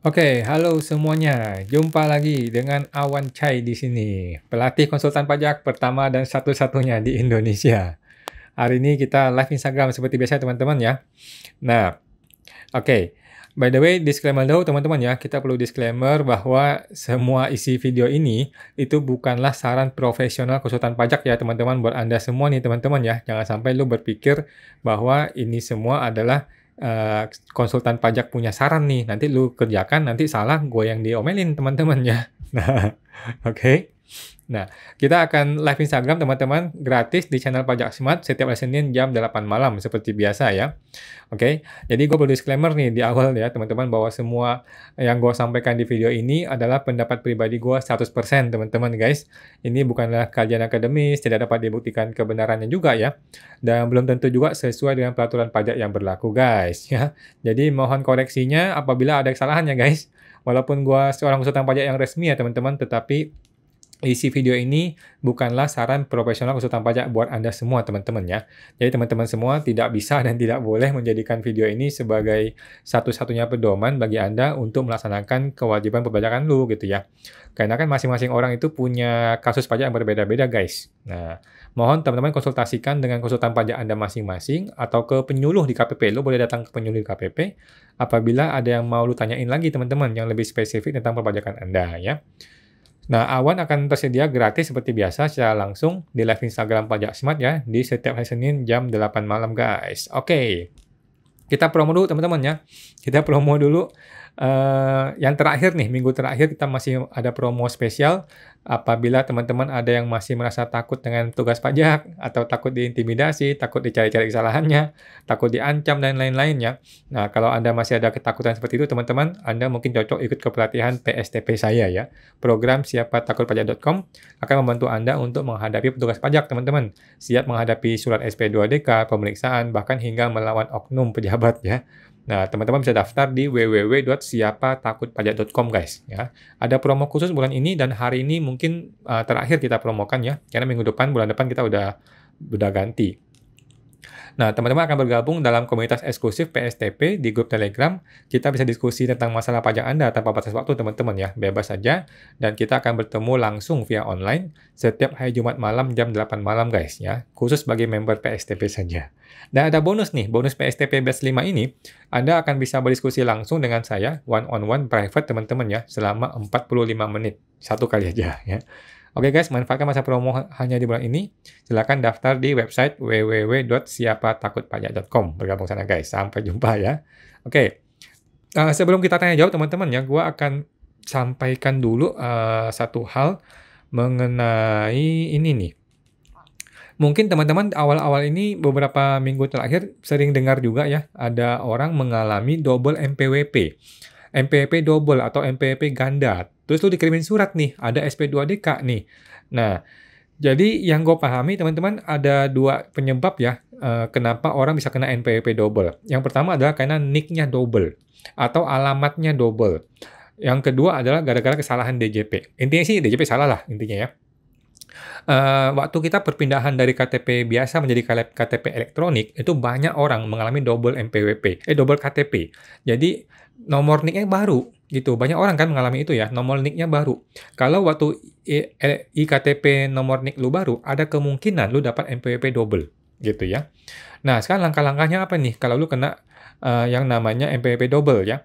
Oke, halo semuanya. Jumpa lagi dengan Awan Chai di sini, pelatih konsultan pajak pertama dan satu-satunya di Indonesia. Hari ini kita live Instagram seperti biasa teman-teman ya. Nah, oke. By the way, disclaimer dulu teman-teman ya. Kita perlu disclaimer bahwa semua isi video ini itu bukanlah saran profesional konsultan pajak ya teman-teman buat Anda semua nih teman-teman ya. Jangan sampai lu berpikir bahwa ini semua adalah konsultan pajak punya saran nih, nanti lu kerjakan, nanti salah gue yang diomelin teman-teman ya. Nah, oke. Nah, kita akan live Instagram teman-teman, gratis di channel Pajak Smart setiap hari Senin jam 8 malam seperti biasa ya. Oke, jadi gue perlu disclaimer nih di awal ya teman-teman bahwa semua yang gue sampaikan di video ini adalah pendapat pribadi gue 100% teman-teman guys. Ini bukanlah kajian akademis, tidak dapat dibuktikan kebenarannya juga ya. Dan belum tentu juga sesuai dengan peraturan pajak yang berlaku guys ya. Jadi mohon koreksinya apabila ada kesalahannya guys. Walaupun gue seorang konsultan pajak yang resmi ya teman-teman, tetapi isi video ini bukanlah saran profesional konsultan pajak buat Anda semua teman-teman ya. Jadi teman-teman semua tidak bisa dan tidak boleh menjadikan video ini sebagai satu-satunya pedoman bagi Anda untuk melaksanakan kewajiban perpajakan lu gitu ya. Karena kan masing-masing orang itu punya kasus pajak yang berbeda-beda guys. Nah, mohon teman-teman konsultasikan dengan konsultan pajak Anda masing-masing atau ke penyuluh di KPP. Lu boleh datang ke penyuluh di KPP apabila ada yang mau lu tanyain lagi teman-teman yang lebih spesifik tentang perpajakan Anda ya. Nah, Awan akan tersedia gratis seperti biasa secara langsung di live Instagram Pajak Smart ya, di setiap hari Senin jam 8 malam guys. Oke, kita promo dulu teman-teman ya. Kita promo dulu. Yang terakhir nih, minggu terakhir kita masih ada promo spesial. Apabila teman-teman ada yang masih merasa takut dengan tugas pajak, atau takut diintimidasi, takut dicari-cari kesalahannya, takut diancam, dan lain-lainnya. Nah, kalau Anda masih ada ketakutan seperti itu, teman-teman, Anda mungkin cocok ikut ke pelatihan PSTP saya ya. Program siapatakutpajak.com akan membantu Anda untuk menghadapi petugas pajak, teman-teman. Siap menghadapi surat SP2DK, pemeriksaan, bahkan hingga melawan oknum pejabat ya. Nah, teman-teman bisa daftar di www.siapatakutpajak.com guys ya. Ada promo khusus bulan ini dan hari ini mungkin terakhir kita promokan ya. Karena minggu depan, bulan depan kita udah ganti. Nah, teman-teman akan bergabung dalam komunitas eksklusif PSTP di grup Telegram. Kita bisa diskusi tentang masalah pajak Anda tanpa batas waktu, teman-teman ya. Bebas saja. Dan kita akan bertemu langsung via online setiap hari Jumat malam jam 8 malam, guys ya. Khusus bagi member PSTP saja. Dan ada bonus nih, bonus PSTP Batch 5 ini, Anda akan bisa berdiskusi langsung dengan saya, one-on-one private, teman-teman ya, selama 45 menit. Satu kali aja ya. Oke guys, manfaatkan masa promo hanya di bulan ini. Silakan daftar di website www.siapatakutpajak.com. Bergabung sana guys. Sampai jumpa ya. Oke, sebelum kita tanya jawab teman-teman ya, gue akan sampaikan dulu satu hal mengenai ini nih. Mungkin teman-teman awal-awal ini beberapa minggu terakhir sering dengar juga ya, ada orang mengalami double MPWP. MPWP double atau MPWP ganda. Terus lu dikirimin surat nih, ada SP2DK nih. Nah, jadi yang gue pahami teman-teman ada dua penyebab ya, kenapa orang bisa kena MPWP double. Yang pertama adalah karena nick-nya double atau alamatnya double. Yang kedua adalah gara-gara kesalahan DJP. Intinya sih DJP salah lah intinya ya. Waktu kita perpindahan dari KTP biasa menjadi KTP elektronik, itu banyak orang mengalami double MPWP, double KTP. Jadi nomor NIK-nya baru gitu. Banyak orang kan mengalami itu ya, nomor NIK-nya baru. Kalau waktu iktp nomor NIK lu baru, ada kemungkinan lu dapat MPWP double gitu ya. Nah, sekarang langkah-langkahnya apa nih kalau lu kena yang namanya MPWP double ya?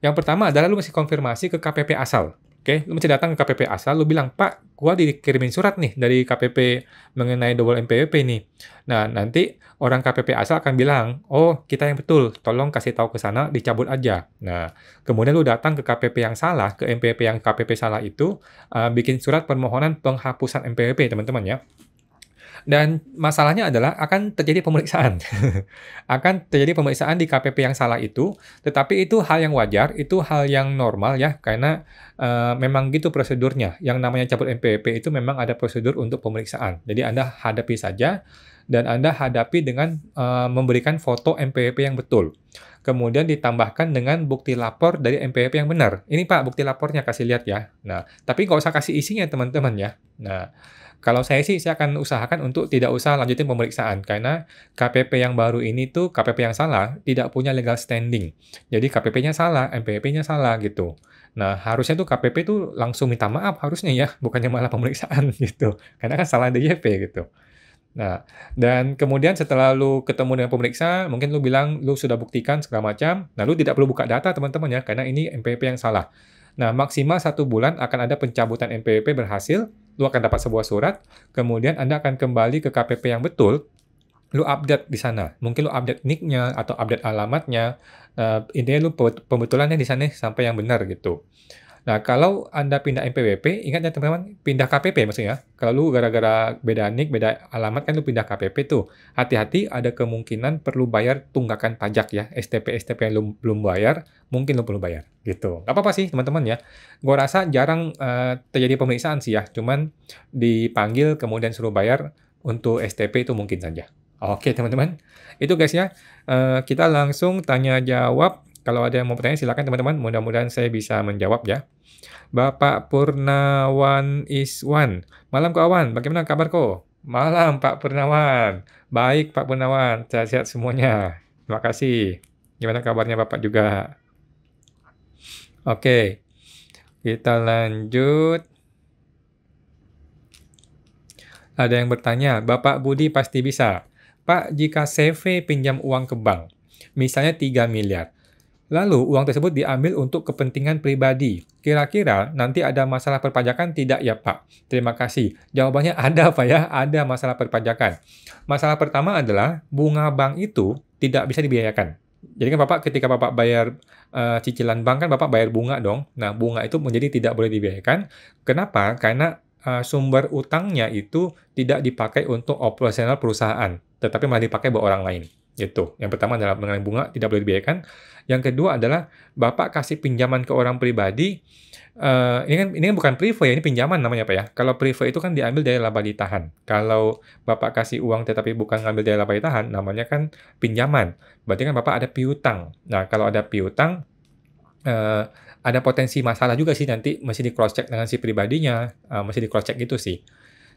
Yang pertama adalah lu mesti konfirmasi ke KPP asal. Oke, lu mesti datang ke KPP asal, lu bilang, Pak, gua dikirimin surat nih dari KPP mengenai double MPWP nih. Nah, nanti orang KPP asal akan bilang, oh, kita yang betul, tolong kasih tahu ke sana, dicabut aja. Nah, kemudian lu datang ke KPP yang salah, ke MPWP yang KPP salah itu, bikin surat permohonan penghapusan MPWP, teman-teman ya. Dan masalahnya adalah akan terjadi pemeriksaan. Akan terjadi pemeriksaan di KPP yang salah itu, tetapi itu hal yang wajar, itu hal yang normal ya, karena memang gitu prosedurnya. Yang namanya cabut MPWP itu memang ada prosedur untuk pemeriksaan. Jadi Anda hadapi saja, dan Anda hadapi dengan memberikan foto NPWP yang betul. Kemudian ditambahkan dengan bukti lapor dari NPWP yang benar. Ini Pak, bukti lapornya kasih lihat ya. Nah, tapi nggak usah kasih isinya teman-teman ya. Nah, kalau saya sih, saya akan usahakan untuk tidak usah lanjutin pemeriksaan, karena KPP yang baru ini tuh KPP yang salah, tidak punya legal standing. Jadi KPP-nya salah, NPWP-nya salah gitu. Nah, harusnya tuh KPP tuh langsung minta maaf harusnya ya, bukannya malah pemeriksaan gitu. Karena kan salah DYP gitu. Nah, dan kemudian setelah lu ketemu dengan pemeriksa, mungkin lu bilang lu sudah buktikan segala macam. Nah, lu tidak perlu buka data teman-teman ya, karena ini NPWP yang salah. Nah, maksimal 1 bulan akan ada pencabutan NPWP berhasil, lu akan dapat sebuah surat, kemudian Anda akan kembali ke KPP yang betul, lu update di sana. Mungkin lu update nick-nya atau update alamatnya. Intinya lu pembetulannya di sana sampai yang benar gitu. Nah, kalau Anda pindah NPWP, ingat ya teman-teman, pindah KPP maksudnya. Kalau lu gara-gara beda nick, beda alamat kan lu pindah KPP tuh. Hati-hati ada kemungkinan perlu bayar tunggakan pajak ya. STP-STP yang lu belum bayar, mungkin lu perlu bayar gitu. Nggak apa-apa sih teman-teman ya. Gua rasa jarang terjadi pemeriksaan sih ya. Cuman dipanggil kemudian suruh bayar untuk STP itu mungkin saja. Oke teman-teman, itu guys ya. Kita langsung tanya jawab. Kalau ada yang mau bertanya silakan teman-teman, mudah-mudahan saya bisa menjawab ya. Bapak Purnawan Iswan. Malam kawan, bagaimana kabar ko? Malam Pak Purnawan. Baik Pak Purnawan, sehat-sehat semuanya. Terima kasih. Gimana kabarnya Bapak juga? Oke, kita lanjut. Ada yang bertanya, Bapak Budi pasti bisa. Pak, jika CV pinjam uang ke bank, misalnya 3 miliar, lalu uang tersebut diambil untuk kepentingan pribadi. Kira-kira nanti ada masalah perpajakan tidak ya Pak? Terima kasih. Jawabannya ada Pak ya, ada masalah perpajakan. Masalah pertama adalah bunga bank itu tidak bisa dibiayakan. Jadi kan Bapak ketika Bapak bayar cicilan bank kan Bapak bayar bunga dong. Nah bunga itu menjadi tidak boleh dibiayakan. Kenapa? Karena sumber utangnya itu tidak dipakai untuk operasional perusahaan, tetapi malah dipakai buat orang lain. Itu. Yang pertama adalah mengenai bunga tidak boleh dibiayakan. Yang kedua adalah Bapak kasih pinjaman ke orang pribadi. Ini kan bukan private ya, ini pinjaman namanya Pak ya. Kalau private itu kan diambil dari laba ditahan. Kalau Bapak kasih uang tetapi bukan ngambil dari laba ditahan, namanya kan pinjaman. Berarti kan Bapak ada piutang. Nah, kalau ada piutang, ada potensi masalah juga sih nanti mesti di cross check dengan si pribadinya, mesti di cross check gitu sih.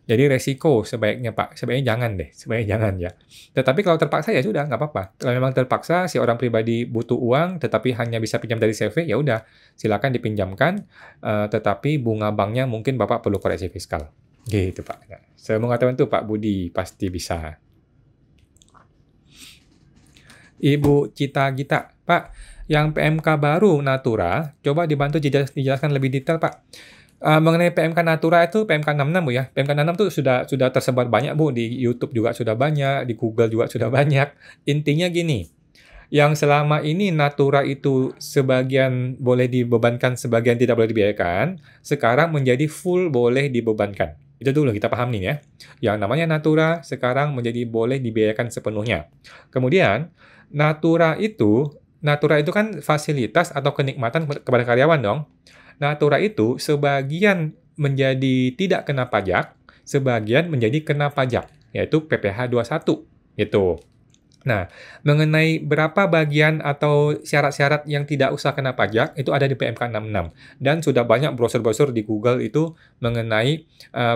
Jadi resiko sebaiknya Pak, sebaiknya jangan deh, sebaiknya jangan ya. Tetapi kalau terpaksa ya sudah nggak apa-apa. Kalau memang terpaksa si orang pribadi butuh uang, tetapi hanya bisa pinjam dari CV, ya udah silakan dipinjamkan. Tetapi bunga banknya mungkin Bapak perlu koreksi fiskal. Gitu Pak. Nah, saya mengatakan itu Pak Budi pasti bisa. Ibu Cita Gita, Pak, yang PMK baru Natura, coba dibantu dijelaskan lebih detail Pak. Mengenai PMK Natura itu PMK 66 Bu ya. PMK 66 tuh sudah tersebar banyak Bu, di YouTube juga sudah banyak, di Google juga sudah banyak. Intinya gini, yang selama ini Natura itu sebagian boleh dibebankan, sebagian tidak boleh dibiayakan, sekarang menjadi full boleh dibebankan. Itu dulu kita paham nih ya. Yang namanya Natura sekarang menjadi boleh dibiayakan sepenuhnya. Kemudian Natura itu kan fasilitas atau kenikmatan kepada karyawan dong. Natura itu sebagian menjadi tidak kena pajak, sebagian menjadi kena pajak, yaitu PPh 21 gitu. Nah, mengenai berapa bagian atau syarat-syarat yang tidak usah kena pajak, itu ada di PMK 66. Dan sudah banyak brosur-brosur di Google itu mengenai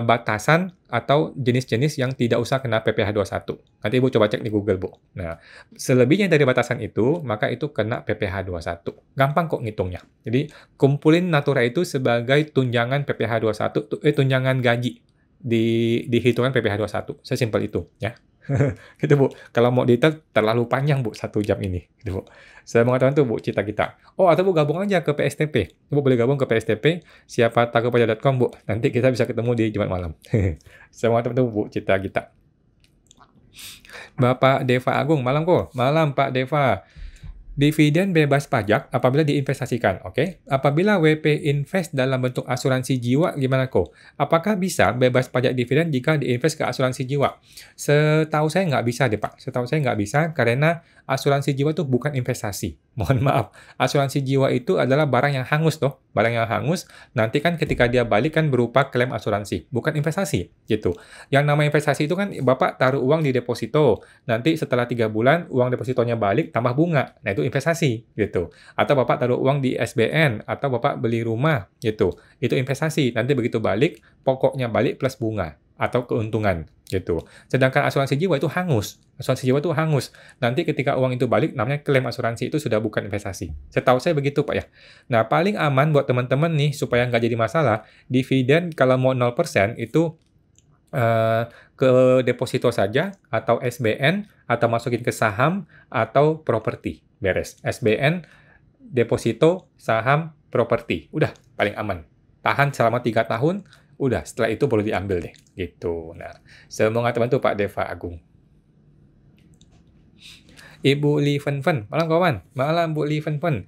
batasan atau jenis-jenis yang tidak usah kena PPh 21. Nanti Ibu coba cek di Google, Bu. Nah, selebihnya dari batasan itu, maka itu kena PPh 21. Gampang kok ngitungnya. Jadi, kumpulin Natura itu sebagai tunjangan PPh 21, tunjangan gaji di hitungan PPh 21. Sesimpel itu, ya. Gitu Bu, kalau mau detail terlalu panjang Bu, 1 jam ini gitu Bu. Saya mengatakan tuh Bu, Cita kita. Oh atau Bu gabung aja ke PSTP, Bu boleh gabung ke PSTP, siapatagopaja.com Bu, nanti kita bisa ketemu di Jumat malam. Saya mengatakan tuh Bu, Cita kita. Bapak Deva Agung, malam kok? Malam Pak Deva. Dividen bebas pajak apabila diinvestasikan, oke? Apabila WP invest dalam bentuk asuransi jiwa, gimana kok? Apakah bisa bebas pajak dividen jika diinvest ke asuransi jiwa? Setahu saya nggak bisa deh Pak. Setahu saya nggak bisa karena asuransi jiwa itu bukan investasi. Mohon maaf, asuransi jiwa itu adalah barang yang hangus toh, barang yang hangus, nanti kan ketika dia balik kan berupa klaim asuransi, bukan investasi, gitu. Yang namanya investasi itu kan Bapak taruh uang di deposito, nanti setelah 3 bulan uang depositonya balik tambah bunga, nah itu investasi, gitu. Atau Bapak taruh uang di SBN, atau Bapak beli rumah, gitu. Itu investasi, nanti begitu balik, pokoknya balik plus bunga atau keuntungan gitu. Sedangkan asuransi jiwa itu hangus. Asuransi jiwa itu hangus. Nanti ketika uang itu balik namanya klaim asuransi itu sudah bukan investasi. Setahu saya begitu, Pak ya. Nah, paling aman buat teman-teman nih supaya nggak jadi masalah, dividen kalau mau 0% itu ke deposito saja atau SBN atau masukin ke saham atau properti. Beres. SBN, deposito, saham, properti. Udah paling aman. Tahan selama 3 tahun. Udah, setelah itu baru diambil deh, gitu. Nah, semoga terbantu Pak Deva Agung. Ibu Li Fen Fen, malam kawan. Malam Bu Li Fen Fen.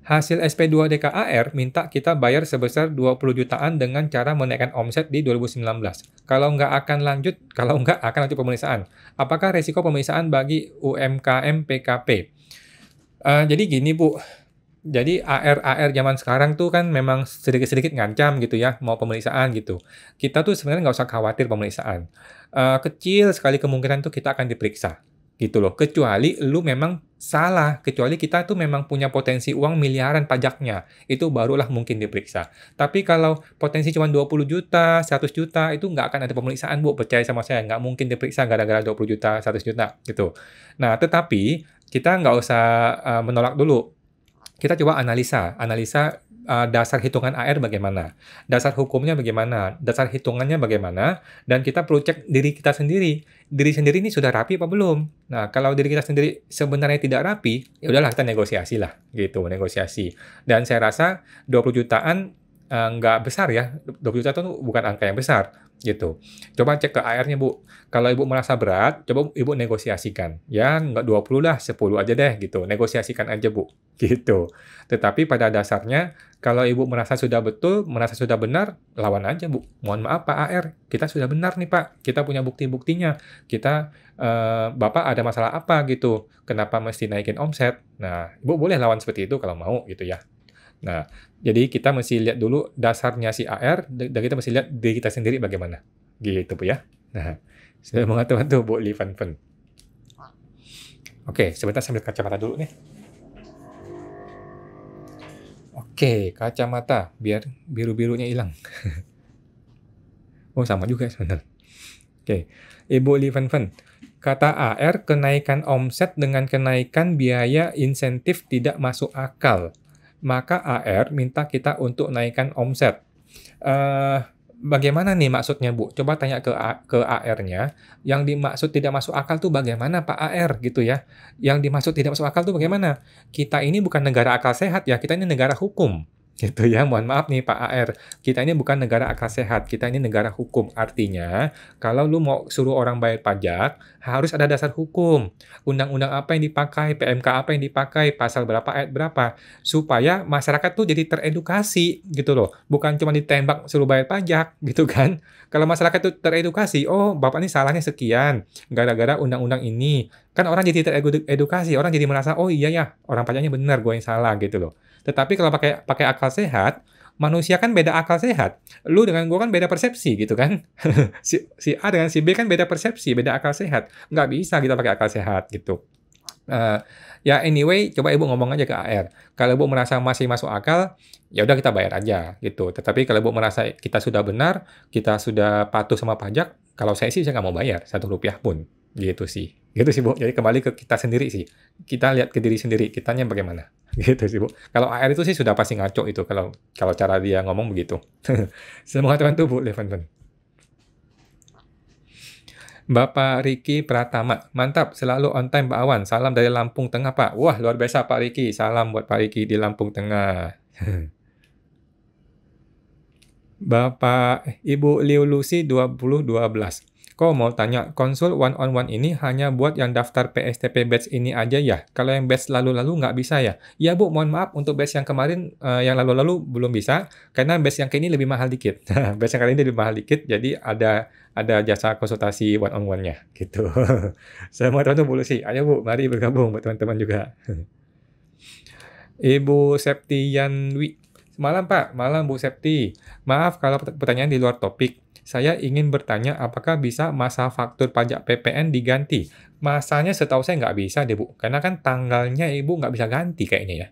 Hasil SP2 DKAR minta kita bayar sebesar 20 jutaan dengan cara menaikkan omset di 2019. Kalau nggak akan lanjut pemeriksaan. Apakah resiko pemeriksaan bagi UMKM PKP? Jadi gini Bu, jadi AR zaman sekarang tuh kan memang sedikit-sedikit ngancam gitu ya, mau pemeriksaan gitu. Kita tuh sebenarnya nggak usah khawatir pemeriksaan. Kecil sekali kemungkinan tuh kita akan diperiksa, gitu loh. Kecuali lu memang salah, kecuali kita tuh memang punya potensi uang miliaran pajaknya, itu barulah mungkin diperiksa. Tapi kalau potensi cuma 20 juta, 100 juta, itu nggak akan ada pemeriksaan, Bu. Percaya sama saya, nggak mungkin diperiksa gara-gara 20 juta, 100 juta, gitu. Nah, tetapi kita nggak usah menolak dulu. Kita coba analisa dasar hitungan AR bagaimana, dasar hukumnya bagaimana, dasar hitungannya bagaimana, dan kita perlu cek diri kita sendiri. Diri sendiri ini sudah rapi apa belum? Nah, kalau diri kita sendiri sebenarnya tidak rapi, ya udahlah kita negosiasi lah, gitu, negosiasi. Dan saya rasa 20 jutaan nggak besar ya, 20 juta itu bukan angka yang besar, gitu. Coba cek ke AR-nya, Bu. Kalau Ibu merasa berat, coba Ibu negosiasikan. Ya, nggak 20 lah, 10 aja deh, gitu. Negosiasikan aja, Bu. Gitu. Tetapi pada dasarnya, kalau Ibu merasa sudah betul, merasa sudah benar, lawan aja, Bu. Mohon maaf, Pak AR, kita sudah benar nih, Pak. Kita punya bukti-buktinya. Bapak ada masalah apa gitu. Kenapa mesti naikin omset? Nah, Ibu boleh lawan seperti itu kalau mau, gitu ya. Nah, jadi kita mesti lihat dulu dasarnya si AR, dan kita mesti lihat diri kita sendiri bagaimana. Gitu, Bu ya. Nah, saya mau bantu Bu Li Fen Fen. Oke, sebentar sambil kacamata dulu nih. Oke, kacamata, biar biru-birunya hilang. Oh, sama juga sebentar. Oke, Ibu Li Fen Fen. Kata AR, kenaikan omset dengan kenaikan biaya insentif tidak masuk akal. Maka AR minta kita untuk naikkan omset. Bagaimana nih maksudnya, Bu? Coba tanya ke AR-nya. Yang dimaksud tidak masuk akal tuh bagaimana, Pak AR, gitu ya. Yang dimaksud tidak masuk akal tuh bagaimana? Kita ini bukan negara akal sehat ya, kita ini negara hukum. Gitu ya, mohon maaf nih Pak AR. Kita ini bukan negara akal sehat, kita ini negara hukum. Artinya, kalau lu mau suruh orang bayar pajak, harus ada dasar hukum. Undang-undang apa yang dipakai, PMK apa yang dipakai, pasal berapa, ayat berapa. Supaya masyarakat tuh jadi teredukasi gitu loh. Bukan cuma ditembak suruh bayar pajak gitu kan. Kalau masyarakat tuh teredukasi, oh Bapak ini salahnya sekian, gara-gara undang-undang ini. Kan orang jadi teredukasi, orang jadi merasa, oh iya ya, orang pajaknya benar, gue yang salah gitu loh. Tetapi kalau pakai akal sehat, manusia kan beda akal sehat. Lu dengan gue kan beda persepsi gitu kan. si A dengan si B kan beda persepsi, beda akal sehat. Nggak bisa kita pakai akal sehat gitu. Ya anyway, coba Ibu ngomong aja ke AR. Kalau Ibu merasa masih masuk akal, ya udah kita bayar aja gitu. Tetapi kalau Ibu merasa kita sudah benar, kita sudah patuh sama pajak, kalau saya sih saya nggak mau bayar 1 rupiah pun. Gitu sih. Gitu sih, Bu. Jadi kembali ke kita sendiri sih. Kita lihat ke diri sendiri, kitanya bagaimana. Gitu sih, Bu. Kalau AR itu sih sudah pasti ngaco itu kalau cara dia ngomong begitu. Semoga terbantu, Bu Li Fen Fen. Bapak Riki Pratama, mantap, selalu on time Pak Awan. Salam dari Lampung Tengah, Pak. Wah, luar biasa Pak Riki. Salam buat Pak Riki di Lampung Tengah. Bapak Ibu Liu Lucy 2012. Kok mau tanya, konsul one-on-one ini hanya buat yang daftar PSTP batch ini aja ya? Kalau yang batch lalu-lalu nggak bisa ya? Iya Bu, mohon maaf untuk batch yang kemarin, yang lalu-lalu belum bisa, karena batch yang kini lebih mahal dikit. Batch yang kali ini lebih mahal dikit, jadi ada jasa konsultasi one-on-one-nya, gitu. Saya mau tahu Bu Lucy, ayo Bu, mari bergabung buat teman-teman juga. Ibu Septianwi, malam Pak, malam Bu Septi. Maaf kalau pertanyaan di luar topik. Saya ingin bertanya apakah bisa masa faktur pajak PPN diganti? Masanya setahu saya nggak bisa deh Bu, karena kan tanggalnya Ibu nggak bisa ganti kayaknya ya.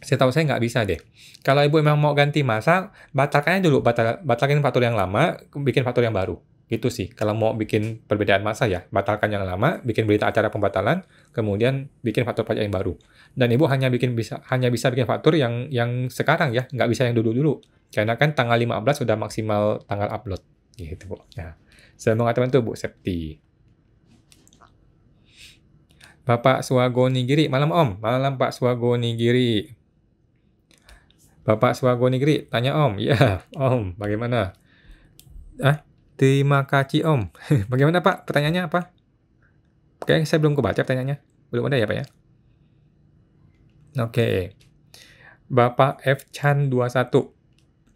Setahu saya nggak bisa deh. Kalau Ibu memang mau ganti masa, batalkan aja dulu, batalkan faktur yang lama, bikin faktur yang baru. Gitu sih, kalau mau bikin perbedaan masa ya, batalkan yang lama, bikin berita acara pembatalan, kemudian bikin faktur pajak yang baru. Dan Ibu hanya bisa bikin faktur yang sekarang ya, nggak bisa yang dulu-dulu. Karena kan tanggal 15 sudah maksimal tanggal upload. Gitu, Bu. Nah, semoga teman tuh Bu Septi. Bapak Swago Nigiri, malam Om. Malam Pak Swago Nigiri. Bapak Swago Nigiri, tanya Om. Ya, Om, bagaimana? Terima kasih Om. Bagaimana Pak? Pertanyaannya apa? Kayaknya saya belum kebaca pertanyaannya. Belum ada ya Pak ya? Oke. Bapak F. Chan 21.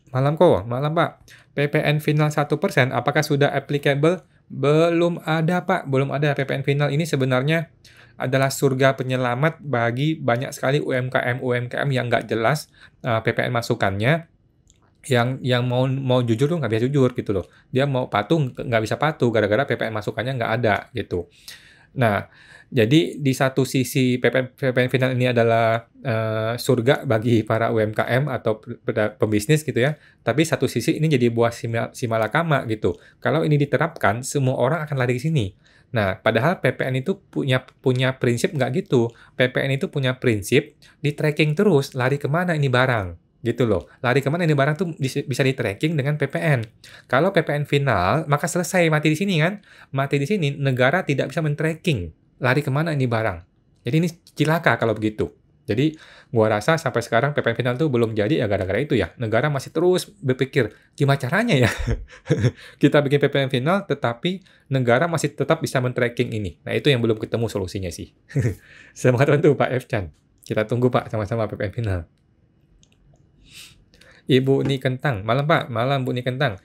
Malam kok, malam Pak. PPN final 1%, apakah sudah applicable? Belum ada Pak, belum ada. PPN final ini sebenarnya adalah surga penyelamat bagi banyak sekali UMKM yang nggak jelas PPN masukannya. Yang mau jujur tuh nggak bisa jujur gitu loh. Dia mau patuh nggak bisa patuh gara-gara PPN masukannya nggak ada gitu. Nah, jadi di satu sisi PPN final ini adalah surga bagi para UMKM atau pembisnis gitu ya. Tapi satu sisi ini jadi buah simalakama gitu. Kalau ini diterapkan, semua orang akan lari ke sini. Nah, padahal PPN itu punya prinsip nggak gitu. PPN itu punya prinsip di tracking terus, lari kemana ini barang. Gitu loh. Lari kemana ini barang tuh bisa di tracking dengan PPN. Kalau PPN final, maka selesai mati di sini kan. Mati di sini, negara tidak bisa men-tracking lari kemana ini barang. Jadi ini cilaka kalau begitu. Jadi gua rasa sampai sekarang PPN final tuh belum jadi ya gara-gara itu ya. Negara masih terus berpikir, gimana caranya ya? Kita bikin PPN final tetapi negara masih tetap bisa men-tracking ini. Nah, itu yang belum ketemu solusinya sih. Semangat bantu Pak F. Chan. Kita tunggu Pak sama-sama PPN final. Ibu Ni Kentang, malam Pak, malam Bu Ni Kentang.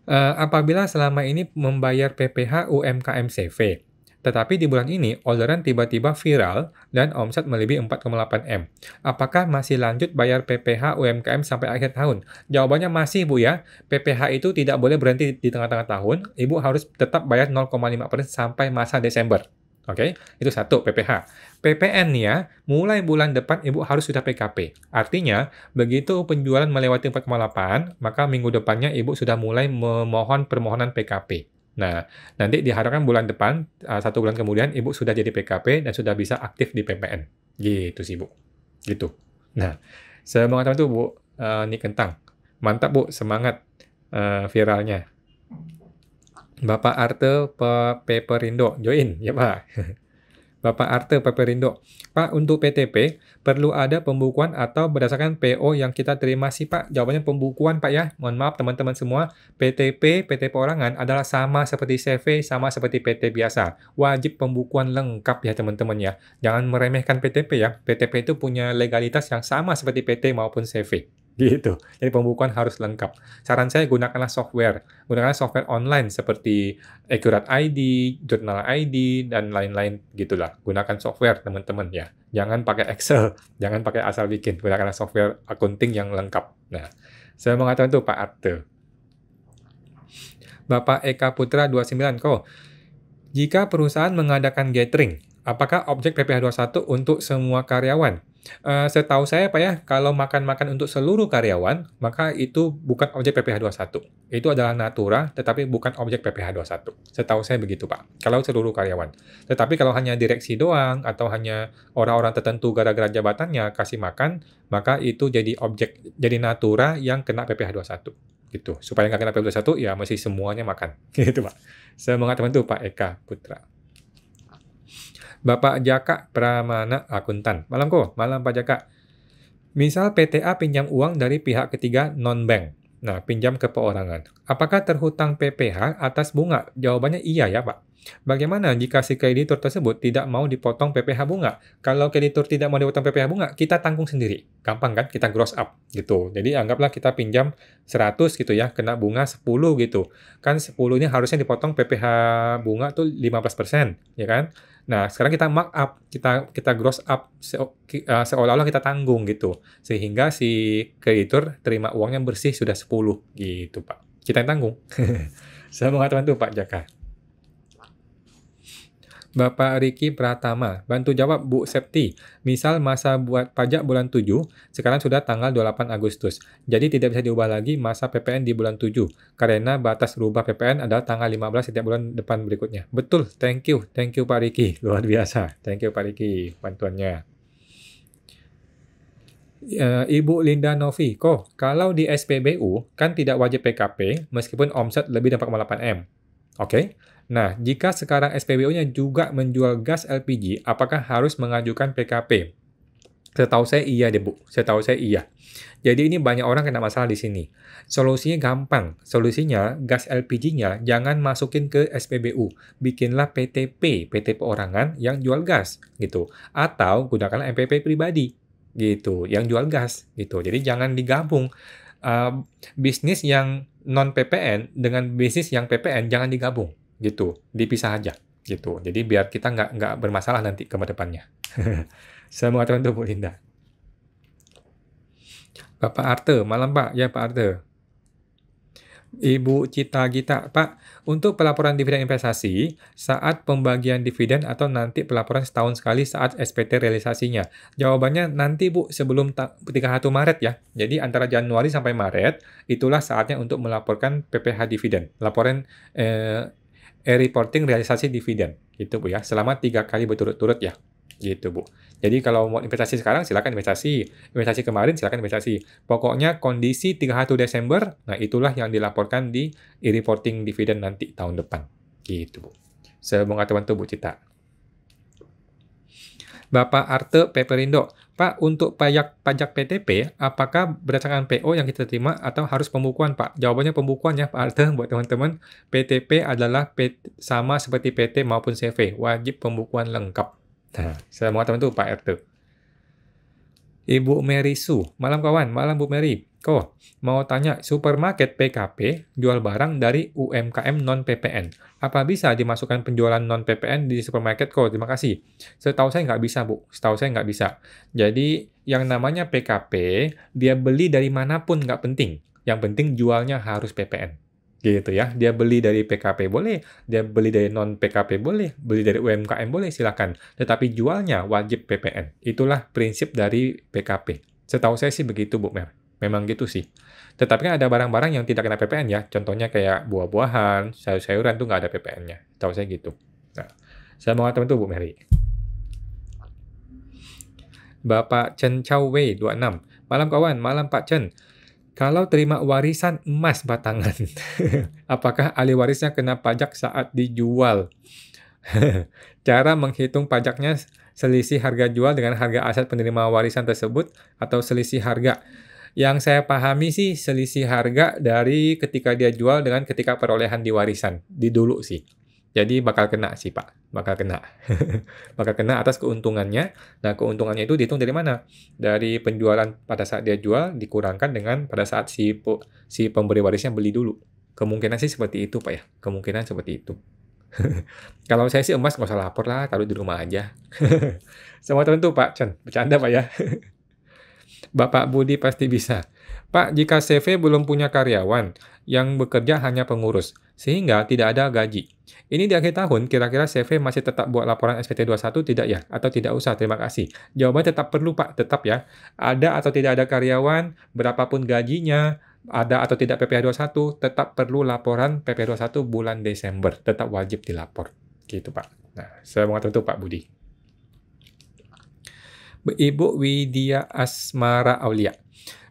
Apabila selama ini membayar PPh UMKM CV, tetapi di bulan ini orderan tiba-tiba viral dan omset melebihi 4,8 M. Apakah masih lanjut bayar PPh UMKM sampai akhir tahun? Jawabannya masih Bu ya. PPh itu tidak boleh berhenti di tengah-tengah tahun. Ibu harus tetap bayar 0,5% sampai masa Desember. Oke, itu satu PPh. PPN nih ya, mulai bulan depan Ibu harus sudah PKP. Artinya, begitu penjualan melewati 4,8, maka minggu depannya Ibu sudah mulai memohon permohonan PKP. Nah, nanti diharapkan bulan depan, 1 bulan kemudian, Ibu sudah jadi PKP dan sudah bisa aktif di PPN. Gitu sih, Bu. Gitu. Nah, semangat teman tuh, Bu. Ini kentang. Mantap, Bu. Semangat viralnya. Bapak Arte Peperindo. Join, ya Pak. Bapak Arte Peperindo. Pak, untuk PTP, perlu ada pembukuan atau berdasarkan PO yang kita terima sih Pak? Jawabannya pembukuan Pak ya. Mohon maaf teman-teman semua, PT perorangan adalah sama seperti CV, sama seperti PT biasa. Wajib pembukuan lengkap ya teman-teman ya. Jangan meremehkan PTP ya. PTP itu punya legalitas yang sama seperti PT maupun CV. Gitu. Jadi pembukuan harus lengkap. Saran saya gunakanlah software. Gunakanlah software online seperti Accurate ID, Journal ID, dan lain-lain gitulah. Gunakan software teman-teman ya. Jangan pakai Excel. Jangan pakai asal bikin. Gunakanlah software accounting yang lengkap. Nah, saya mengatakan itu Pak Arte. Bapak Eka Putra 29 kok. Jika perusahaan mengadakan gathering, apakah objek PPh 21 untuk semua karyawan? Setahu saya Pak ya, kalau makan-makan untuk seluruh karyawan, maka itu bukan objek PPh 21. Itu adalah natura, tetapi bukan objek PPh 21. Setahu saya begitu Pak, kalau seluruh karyawan. Tetapi kalau hanya direksi doang, atau hanya orang-orang tertentu gara-gara jabatannya kasih makan, maka itu jadi natura yang kena PPh 21. Gitu. Supaya nggak kena PPh 21, ya mesti semuanya makan. Gitu Pak. Semangat teman-teman Pak Eka Putra. Bapak Jaka Pramana Akuntan. Malam kok, malam Pak Jaka. Misal PTA pinjam uang dari pihak ketiga non-bank. Nah, pinjam ke perorangan. Apakah terhutang PPh atas bunga? Jawabannya iya ya, Pak. Bagaimana jika si kreditur tersebut tidak mau dipotong PPh bunga? Kalau kreditur tidak mau dipotong PPh bunga, kita tanggung sendiri. Gampang kan? Kita gross up gitu. Jadi anggaplah kita pinjam 100 gitu ya, kena bunga 10 gitu. Kan 10 ini harusnya dipotong PPh bunga tuh 15%, ya kan? Nah, sekarang kita mark up, kita gross up seolah-olah kita tanggung gitu. Sehingga si kreditur terima uangnya bersih sudah 10 gitu, Pak. Kita yang tanggung. Semoga bantu Pak Jaka. Bapak Riki Pratama, bantu jawab Bu Septi. Misal masa buat pajak bulan 7, sekarang sudah tanggal 28 Agustus. Jadi tidak bisa diubah lagi masa PPN di bulan 7, karena batas rubah PPN adalah tanggal 15 setiap bulan depan berikutnya. Betul, thank you Pak Riki. Luar biasa, thank you Pak Riki, bantuannya. Ibu Linda Novi, kalau di SPBU kan tidak wajib PKP meskipun omset lebih dari 4,8 M. Oke. Nah, jika sekarang SPBU-nya juga menjual gas LPG, apakah harus mengajukan PKP? Setahu saya iya deh, Bu. Setahu saya iya. Jadi ini banyak orang kena masalah di sini. Solusinya gampang. Solusinya, gas LPG-nya jangan masukin ke SPBU. Bikinlah PTP, PT Perorangan yang jual gas, gitu. Atau gunakanlah MPP pribadi, gitu, yang jual gas, gitu. Jadi jangan digabung. Bisnis yang non-PPN dengan bisnis yang PPN jangan digabung. Gitu, dipisah aja gitu. Jadi biar kita nggak bermasalah nanti ke depannya. Semoga terbantu Bu Linda. Bapak Arte, malam Pak. Ya Pak Arte. Ibu Cita Gita, Pak, untuk pelaporan dividen investasi saat pembagian dividen atau nanti pelaporan setahun sekali saat SPT realisasinya? Jawabannya nanti Bu, sebelum 31 Maret ya. Jadi antara Januari sampai Maret, itulah saatnya untuk melaporkan PPh dividen. Laporan reporting realisasi dividen gitu Bu ya, selama 3 kali berturut-turut ya gitu Bu. Jadi kalau mau investasi sekarang silakan investasi kemarin silakan investasi, pokoknya kondisi 31 Desember, nah itulah yang dilaporkan di reporting dividen nanti tahun depan gitu Bu. Semoga terbantu Bu Cita. Bapak Arte Peperindo, Pak, untuk pajak PTP, apakah berdasarkan PO yang kita terima atau harus pembukuan, Pak? Jawabannya pembukuan ya, Pak Arte, buat teman-teman. PTP adalah sama seperti PT maupun CV, wajib pembukuan lengkap. Nah, saya mau teman-teman Pak Arte. Ibu Mary Su, malam kawan, malam Bu Mary. Mau tanya, supermarket PKP jual barang dari UMKM non-PPN. Apa bisa dimasukkan penjualan non-PPN di supermarket? Terima kasih. Setahu saya nggak bisa, Bu. Setahu saya nggak bisa. Jadi, yang namanya PKP, dia beli dari manapun nggak penting. Yang penting jualnya harus PPN. Gitu ya. Dia beli dari PKP boleh, dia beli dari non-PKP boleh, beli dari UMKM boleh, silakan. Tetapi jualnya wajib PPN. Itulah prinsip dari PKP. Setahu saya sih begitu, Bu Mer. Memang gitu sih. Tetapi kan ada barang-barang yang tidak kena PPN ya. Contohnya kayak buah-buahan, sayur-sayuran tuh nggak ada PPN-nya. Setahu saya gitu. Nah, saya mau teman tuh Bu Mary. Bapak Chen Chao Wei 26. Malam kawan, malam Pak Chen. Kalau terima warisan emas batangan, apakah ahli warisnya kena pajak saat dijual? Cara menghitung pajaknya selisih harga jual dengan harga aset penerima warisan tersebut atau selisih harga. Yang saya pahami sih selisih harga dari ketika dia jual dengan ketika perolehan di warisan. Di dulu sih. Jadi bakal kena sih Pak. Bakal kena. Bakal kena atas keuntungannya. Nah keuntungannya itu dihitung dari mana? Dari penjualan pada saat dia jual dikurangkan dengan pada saat si pemberi warisnya beli dulu. Kemungkinan sih seperti itu Pak ya. Kemungkinan seperti itu. Kalau saya sih emas nggak usah lapor lah. Taruh di rumah aja. Semua tentu Pak Chen. Bercanda Pak ya. Bapak Budi pasti bisa. Pak, jika CV belum punya karyawan yang bekerja hanya pengurus, sehingga tidak ada gaji. Ini di akhir tahun, kira-kira CV masih tetap buat laporan SPT 21 tidak ya? Atau tidak usah? Terima kasih. Jawabannya tetap perlu, Pak. Tetap ya. Ada atau tidak ada karyawan, berapapun gajinya, ada atau tidak PPh 21, tetap perlu laporan PPh 21 bulan Desember. Tetap wajib dilapor. Gitu, Pak. Nah, saya mau tentu Pak Budi. Ibu Widya Asmara Aulia.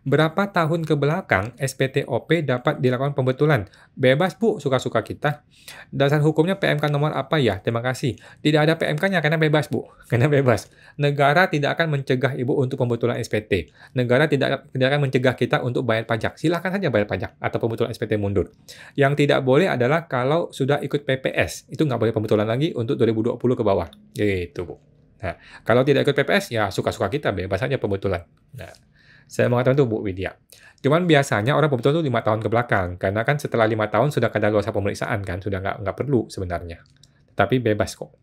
Berapa tahun ke belakang SPTOP dapat dilakukan pembetulan? Bebas Bu, suka-suka kita. Dasar hukumnya PMK nomor apa ya? Terima kasih. Tidak ada PMK-nya karena bebas Bu, karena bebas. Negara tidak akan mencegah Ibu untuk pembetulan SPT. Negara tidak akan mencegah kita untuk bayar pajak. Silahkan saja bayar pajak atau pembetulan SPT mundur. Yang tidak boleh adalah kalau sudah ikut PPS, itu nggak boleh pembetulan lagi untuk 2020 ke bawah. Gitu Bu. Nah, kalau tidak ikut PPS, ya suka-suka kita, bebas saja pembetulan. Nah, saya mengatakan itu Bu Widya. Cuman biasanya orang pembetulan itu 5 tahun ke belakang, karena kan setelah 5 tahun sudah kadaluarsa pemeriksaan kan, sudah nggak perlu sebenarnya. Tapi bebas kok.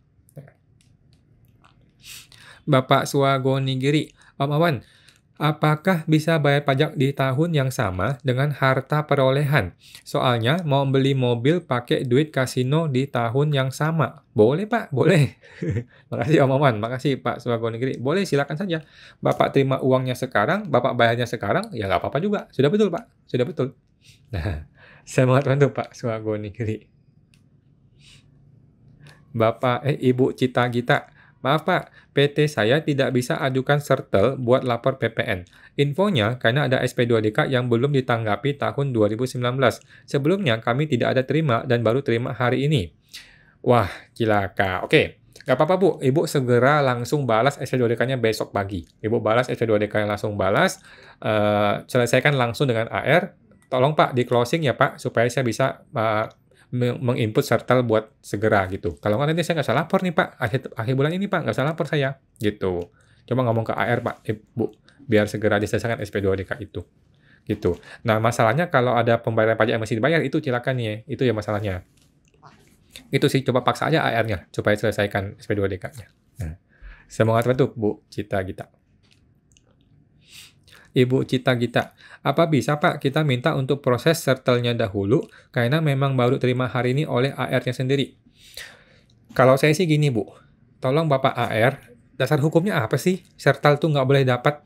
Bapak Swagonigiri, Om Awan, apakah bisa bayar pajak di tahun yang sama dengan harta perolehan? Soalnya mau beli mobil pakai duit kasino di tahun yang sama. Boleh Pak, boleh. Makasih Om Awan, makasih Pak Swagonigiri. Boleh, silakan saja. Bapak terima uangnya sekarang, Bapak bayarnya sekarang, ya nggak apa-apa juga. Sudah betul Pak, sudah betul. Nah, saya mengatakan itu Pak Swagonigiri. Ibu Cita Gita. Maaf Pak, PT saya tidak bisa ajukan sertel buat lapor PPN. Infonya karena ada SP2DK yang belum ditanggapi tahun 2019. Sebelumnya kami tidak ada terima dan baru terima hari ini. Wah, cilaka. Oke, nggak apa-apa Bu. Ibu segera langsung balas SP2DK-nya besok pagi. Ibu balas SP2DK yang langsung balas, selesaikan langsung dengan AR. Tolong Pak di closing ya Pak, supaya saya bisa menginput sertel buat segera gitu. Kalau nggak nanti saya nggak bisa lapor nih Pak, akhir bulan ini Pak, nggak bisa lapor saya, gitu. Coba ngomong ke AR Pak, Bu, biar segera diselesaikan SP2DK itu. Gitu. Nah, masalahnya kalau ada pembayaran pajak yang masih dibayar, itu cilakannya, itu ya masalahnya. Itu sih, coba paksa aja AR-nya, supaya selesaikan SP2DK-nya. Nah, saya mau ngatakan tuh, Bu Cita Gita. Ibu Cita Gita, apa bisa Pak kita minta untuk proses sertelnya dahulu karena memang baru terima hari ini oleh AR-nya sendiri? Kalau saya sih gini Bu, tolong Bapak AR, dasar hukumnya apa sih? Sertel tuh nggak boleh dapat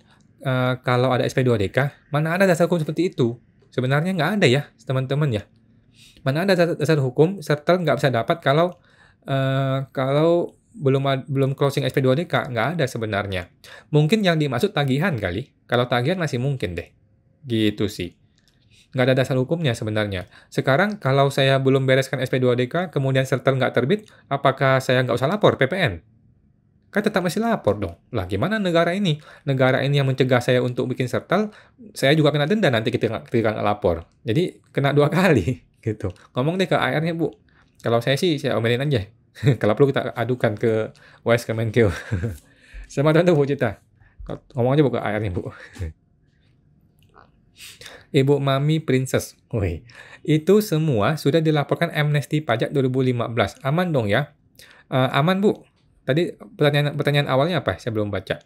kalau ada SP2DK? Mana ada dasar hukum seperti itu? Sebenarnya nggak ada ya teman-teman ya. Mana ada dasar hukum sertel nggak bisa dapat kalau belum closing SP2DK, nggak ada sebenarnya. Mungkin yang dimaksud tagihan kali. Kalau tagihan masih mungkin deh. Gitu sih. Nggak ada dasar hukumnya sebenarnya. Sekarang kalau saya belum bereskan SP2DK, kemudian sertel nggak terbit, apakah saya nggak usah lapor PPN? Kan tetap masih lapor dong. Lah gimana negara ini? Negara ini yang mencegah saya untuk bikin sertel, saya juga kena denda nanti ketika nggak lapor. Jadi kena 2 kali. Gitu. Ngomong deh ke AR-nya Bu. Kalau saya sih, saya omelin aja. Kalau perlu kita adukan ke WS Kemenkeu. Sama tuh Bu Cita. Ngomong aja Bu ke AR-nya Bu. Ibu Mami Princess. Woi, itu semua sudah dilaporkan amnesti pajak 2015. Aman dong ya? Aman Bu. Tadi pertanyaan awalnya apa? Saya belum baca.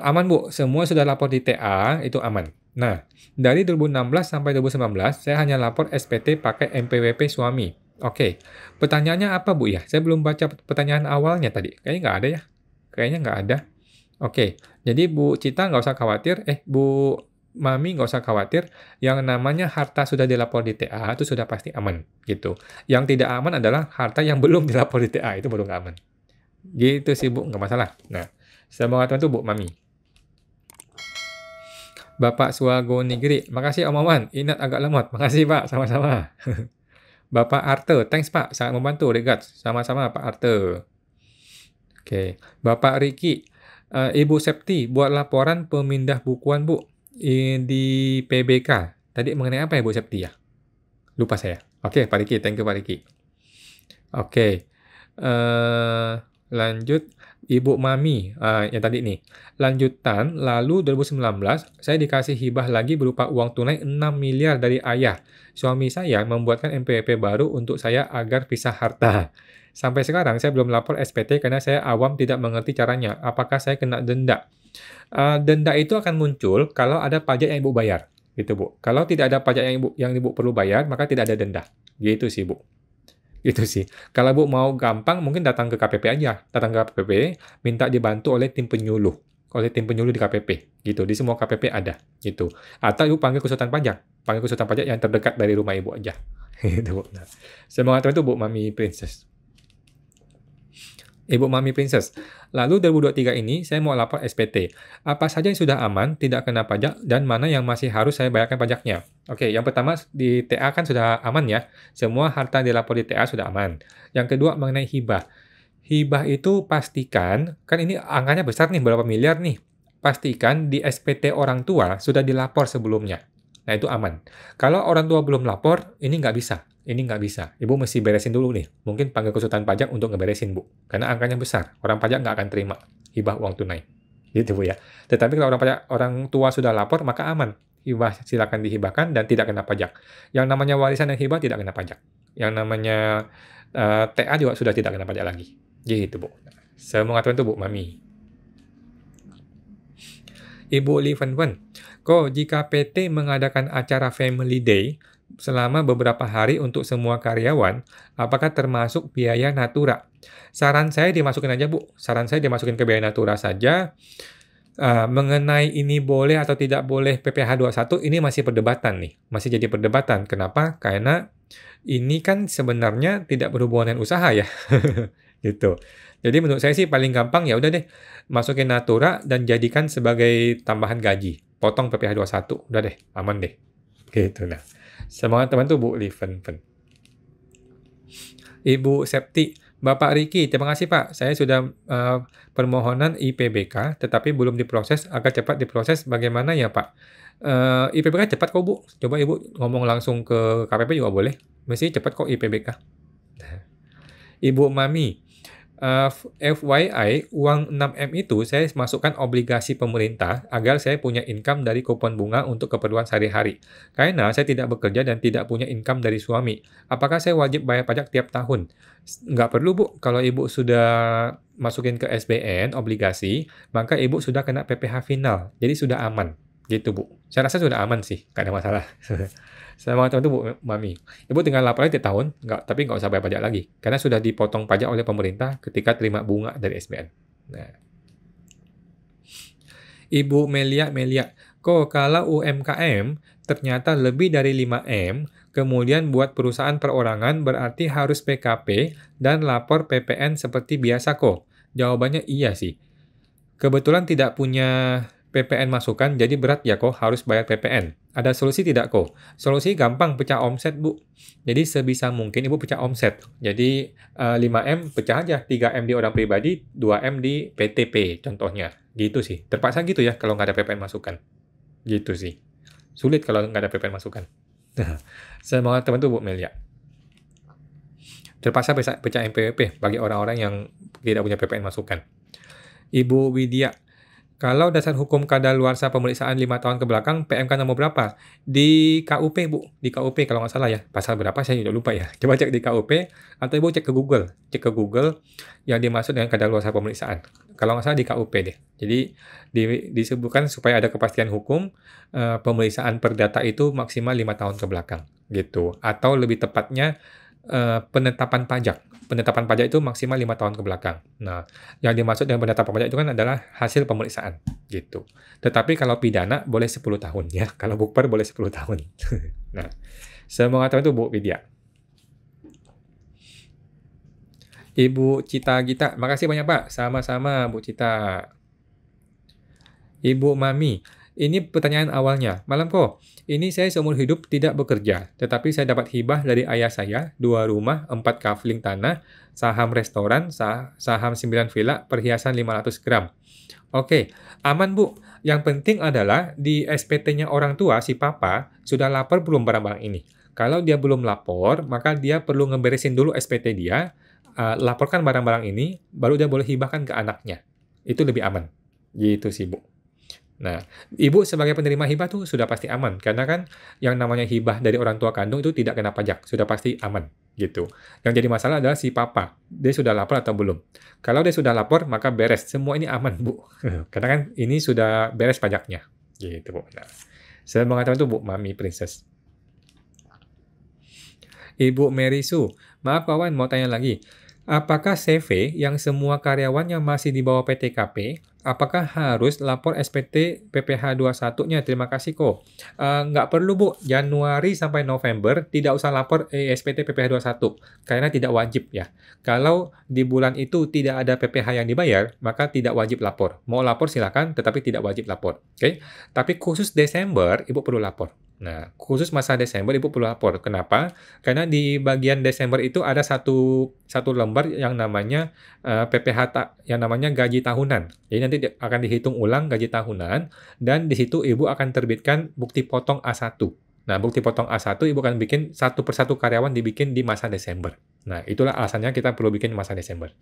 Aman Bu, semua sudah lapor di TA, itu aman. Nah, dari 2016 sampai 2019, saya hanya lapor SPT pakai MPWP suami. Oke, pertanyaannya apa Bu ya? Saya belum baca pertanyaan awalnya tadi. Kayaknya nggak ada ya? Kayaknya nggak ada. Oke, jadi Bu Cita nggak usah khawatir, Bu Mami nggak usah khawatir, yang namanya harta sudah dilapor di TA itu sudah pasti aman, gitu. Yang tidak aman adalah harta yang belum dilapor di TA, itu baru nggak aman. Gitu sih Bu, nggak masalah. Nah, saya mau ngatakan itu Bu Mami. Bapak Swagonigiri, makasih Om Awan, ingat agak lemot, makasih Pak, sama-sama. Bapak Arte, thanks Pak, sangat membantu, regards, sama-sama Pak Arte. Oke, Bapak Riki, Ibu Septi buat laporan pemindah bukuan Bu di PBK. Tadi mengenai apa ya Bu Septi ya? Lupa saya. Oke, Pak Riki, thank you Pak Riki. Oke, lanjut Ibu Mami, yang tadi nih. Lanjutan, lalu 2019 saya dikasih hibah lagi berupa uang tunai 6 miliar dari ayah. Suami saya membuatkan MPWP baru untuk saya agar pisah harta. Sampai sekarang saya belum lapor SPT karena saya awam tidak mengerti caranya. Apakah saya kena denda? Denda itu akan muncul kalau ada pajak yang Ibu bayar, gitu Bu. Kalau tidak ada pajak yang Ibu perlu bayar, maka tidak ada denda. Gitu sih Bu. Gitu sih. Kalau Bu mau gampang, mungkin datang ke KPP aja. Datang ke KPP, minta dibantu oleh tim penyuluh. Oleh tim penyuluh di KPP. Gitu. Di semua KPP ada. Gitu. Atau Ibu panggil konsultan pajak. Panggil konsultan pajak yang terdekat dari rumah Ibu aja. Gitu Bu. Nah, saya mengatakan itu Bu Mami Princess. Ibu Mami Princess. Lalu 2023 ini saya mau lapor SPT. Apa saja yang sudah aman, tidak kena pajak, dan mana yang masih harus saya bayarkan pajaknya? Oke, yang pertama di TA kan sudah aman ya. Semua harta yang dilapor di TA sudah aman. Yang kedua mengenai hibah. Hibah itu pastikan, kan ini angkanya besar nih, berapa miliar nih. Pastikan di SPT orang tua sudah dilapor sebelumnya. Nah, itu aman. Kalau orang tua belum lapor, ini nggak bisa. Ini nggak bisa. Ibu mesti beresin dulu nih. Mungkin panggil konsultan pajak untuk ngeberesin, Bu. Karena angkanya besar. Orang pajak nggak akan terima hibah uang tunai. Gitu, Bu ya. Tetapi kalau orang tua sudah lapor, maka aman. Hibah silakan dihibahkan dan tidak kena pajak. Yang namanya warisan dan hibah tidak kena pajak. Yang namanya TA juga sudah tidak kena pajak lagi. Gitu, Bu. Semoga itu, Bu, Mami. Ibu Li Fen Fen, kok jika PT mengadakan acara Family Day selama beberapa hari untuk semua karyawan, apakah termasuk biaya natura? Saran saya dimasukin aja, Bu. Saran saya dimasukin ke biaya natura saja. Mengenai ini boleh atau tidak boleh PPh 21, ini masih perdebatan nih. Masih jadi perdebatan. Kenapa? Karena ini kan sebenarnya tidak berhubungan dengan usaha ya. Gitu. Jadi menurut saya sih paling gampang ya udah deh masukin natura dan jadikan sebagai tambahan gaji. Potong PPh 21. Udah deh, aman deh. Gitu nah. Semangat teman tuh Bu Liven. Ibu Septi, Bapak Riki, terima kasih Pak. Saya sudah permohonan IPBK, tetapi belum diproses. Agar cepat diproses, bagaimana ya Pak? IPBK cepat kok Bu. Coba Ibu ngomong langsung ke KPP juga boleh. Mesti cepat kok IPBK. Ibu Mami, FYI, uang 6M itu saya masukkan obligasi pemerintah agar saya punya income dari kupon bunga untuk keperluan sehari-hari. Karena saya tidak bekerja dan tidak punya income dari suami. Apakah saya wajib bayar pajak tiap tahun? Nggak perlu, Bu. Kalau Ibu sudah masukin ke SBN, obligasi, maka Ibu sudah kena PPh final. Jadi sudah aman. Gitu, Bu. Saya rasa sudah aman sih. Nggak ada masalah. Sama teman itu Bu Mami. Ibu tinggal lapor aja tiap tahun, tapi nggak usah bayar pajak lagi. Karena sudah dipotong pajak oleh pemerintah ketika terima bunga dari SBN. Nah. Ibu Melia, kok kalau UMKM ternyata lebih dari 5M, kemudian buat perusahaan perorangan berarti harus PKP dan lapor PPN seperti biasa kok? Jawabannya iya sih. Kebetulan tidak punya PPN masukan, jadi berat ya kok harus bayar PPN. Ada solusi tidak kok? Solusi gampang, pecah omset Bu. Jadi sebisa mungkin Ibu pecah omset. Jadi 5M pecah aja, 3M di orang pribadi, 2M di PTP contohnya. Gitu sih. Terpaksa gitu ya kalau nggak ada PPN masukan. Gitu sih. Sulit kalau nggak ada PPN masukan. Semangat teman tuh Bu Melia. Terpaksa pecah MPWP bagi orang-orang yang tidak punya PPN masukan. Ibu Widya, kalau dasar hukum kadaluarsa pemeriksaan 5 tahun ke belakang, PMK nomor berapa? Di KUP, Bu. Di KUP kalau nggak salah ya. Pasal berapa saya juga lupa ya. Coba cek di KUP, atau Ibu cek ke Google. Cek ke Google yang dimaksud dengan kadaluarsa pemeriksaan. Kalau nggak salah di KUP deh. Jadi disebutkan supaya ada kepastian hukum, pemeriksaan perdata itu maksimal 5 tahun ke belakang. Gitu. Atau lebih tepatnya, penetapan pajak. Penetapan pajak itu maksimal 5 tahun ke belakang. Nah, yang dimaksud dengan penetapan pajak itu kan adalah hasil pemeriksaan, gitu. Tetapi kalau pidana boleh 10 tahun ya. Kalau bukber boleh 10 tahun. Nah, semoga teman itu Bu Widya. Ibu Cita Gita, makasih banyak Pak. Sama-sama Bu Cita. Ibu Mami, ini pertanyaan awalnya. Malam kok, ini saya seumur hidup tidak bekerja, tetapi saya dapat hibah dari ayah saya, 2 rumah, 4 kafling tanah, saham restoran, saham 9 villa, perhiasan 500 gram. Oke, aman Bu. Yang penting adalah di SPT-nya orang tua, si papa, sudah lapor belum barang-barang ini. Kalau dia belum lapor, maka dia perlu ngeberesin dulu SPT dia, laporkan barang-barang ini, baru dia boleh hibahkan ke anaknya. Itu lebih aman. Gitu sih Bu. Nah, Ibu sebagai penerima hibah tuh sudah pasti aman, karena kan yang namanya hibah dari orang tua kandung itu tidak kena pajak, sudah pasti aman, gitu. Yang jadi masalah adalah si papa, dia sudah lapor atau belum. Kalau dia sudah lapor, maka beres, semua ini aman, Bu. Karena kan ini sudah beres pajaknya, gitu, Bu. Nah, saya mengatakan itu Bu, Mami Princess. Ibu Mary Su, maaf kawan, mau tanya lagi. Apakah CV yang semua karyawannya masih di bawah PTKP, apakah harus lapor SPT PPh 21-nya? Terima kasih kok. Nggak perlu Bu, Januari sampai November tidak usah lapor SPT PPh 21, karena tidak wajib ya. Kalau di bulan itu tidak ada PPh yang dibayar, maka tidak wajib lapor. Mau lapor silakan, tetapi tidak wajib lapor. Oke? Tapi khusus Desember, Ibu perlu lapor. Nah, khusus masa Desember Ibu perlu lapor. Kenapa? Karena di bagian Desember itu ada satu lembar yang namanya yang namanya gaji tahunan. Jadi nanti akan dihitung ulang gaji tahunan dan di situ Ibu akan terbitkan bukti potong A1. Nah, bukti potong A1 Ibu akan bikin satu persatu karyawan dibikin di masa Desember. Nah, itulah alasannya kita perlu bikin masa Desember.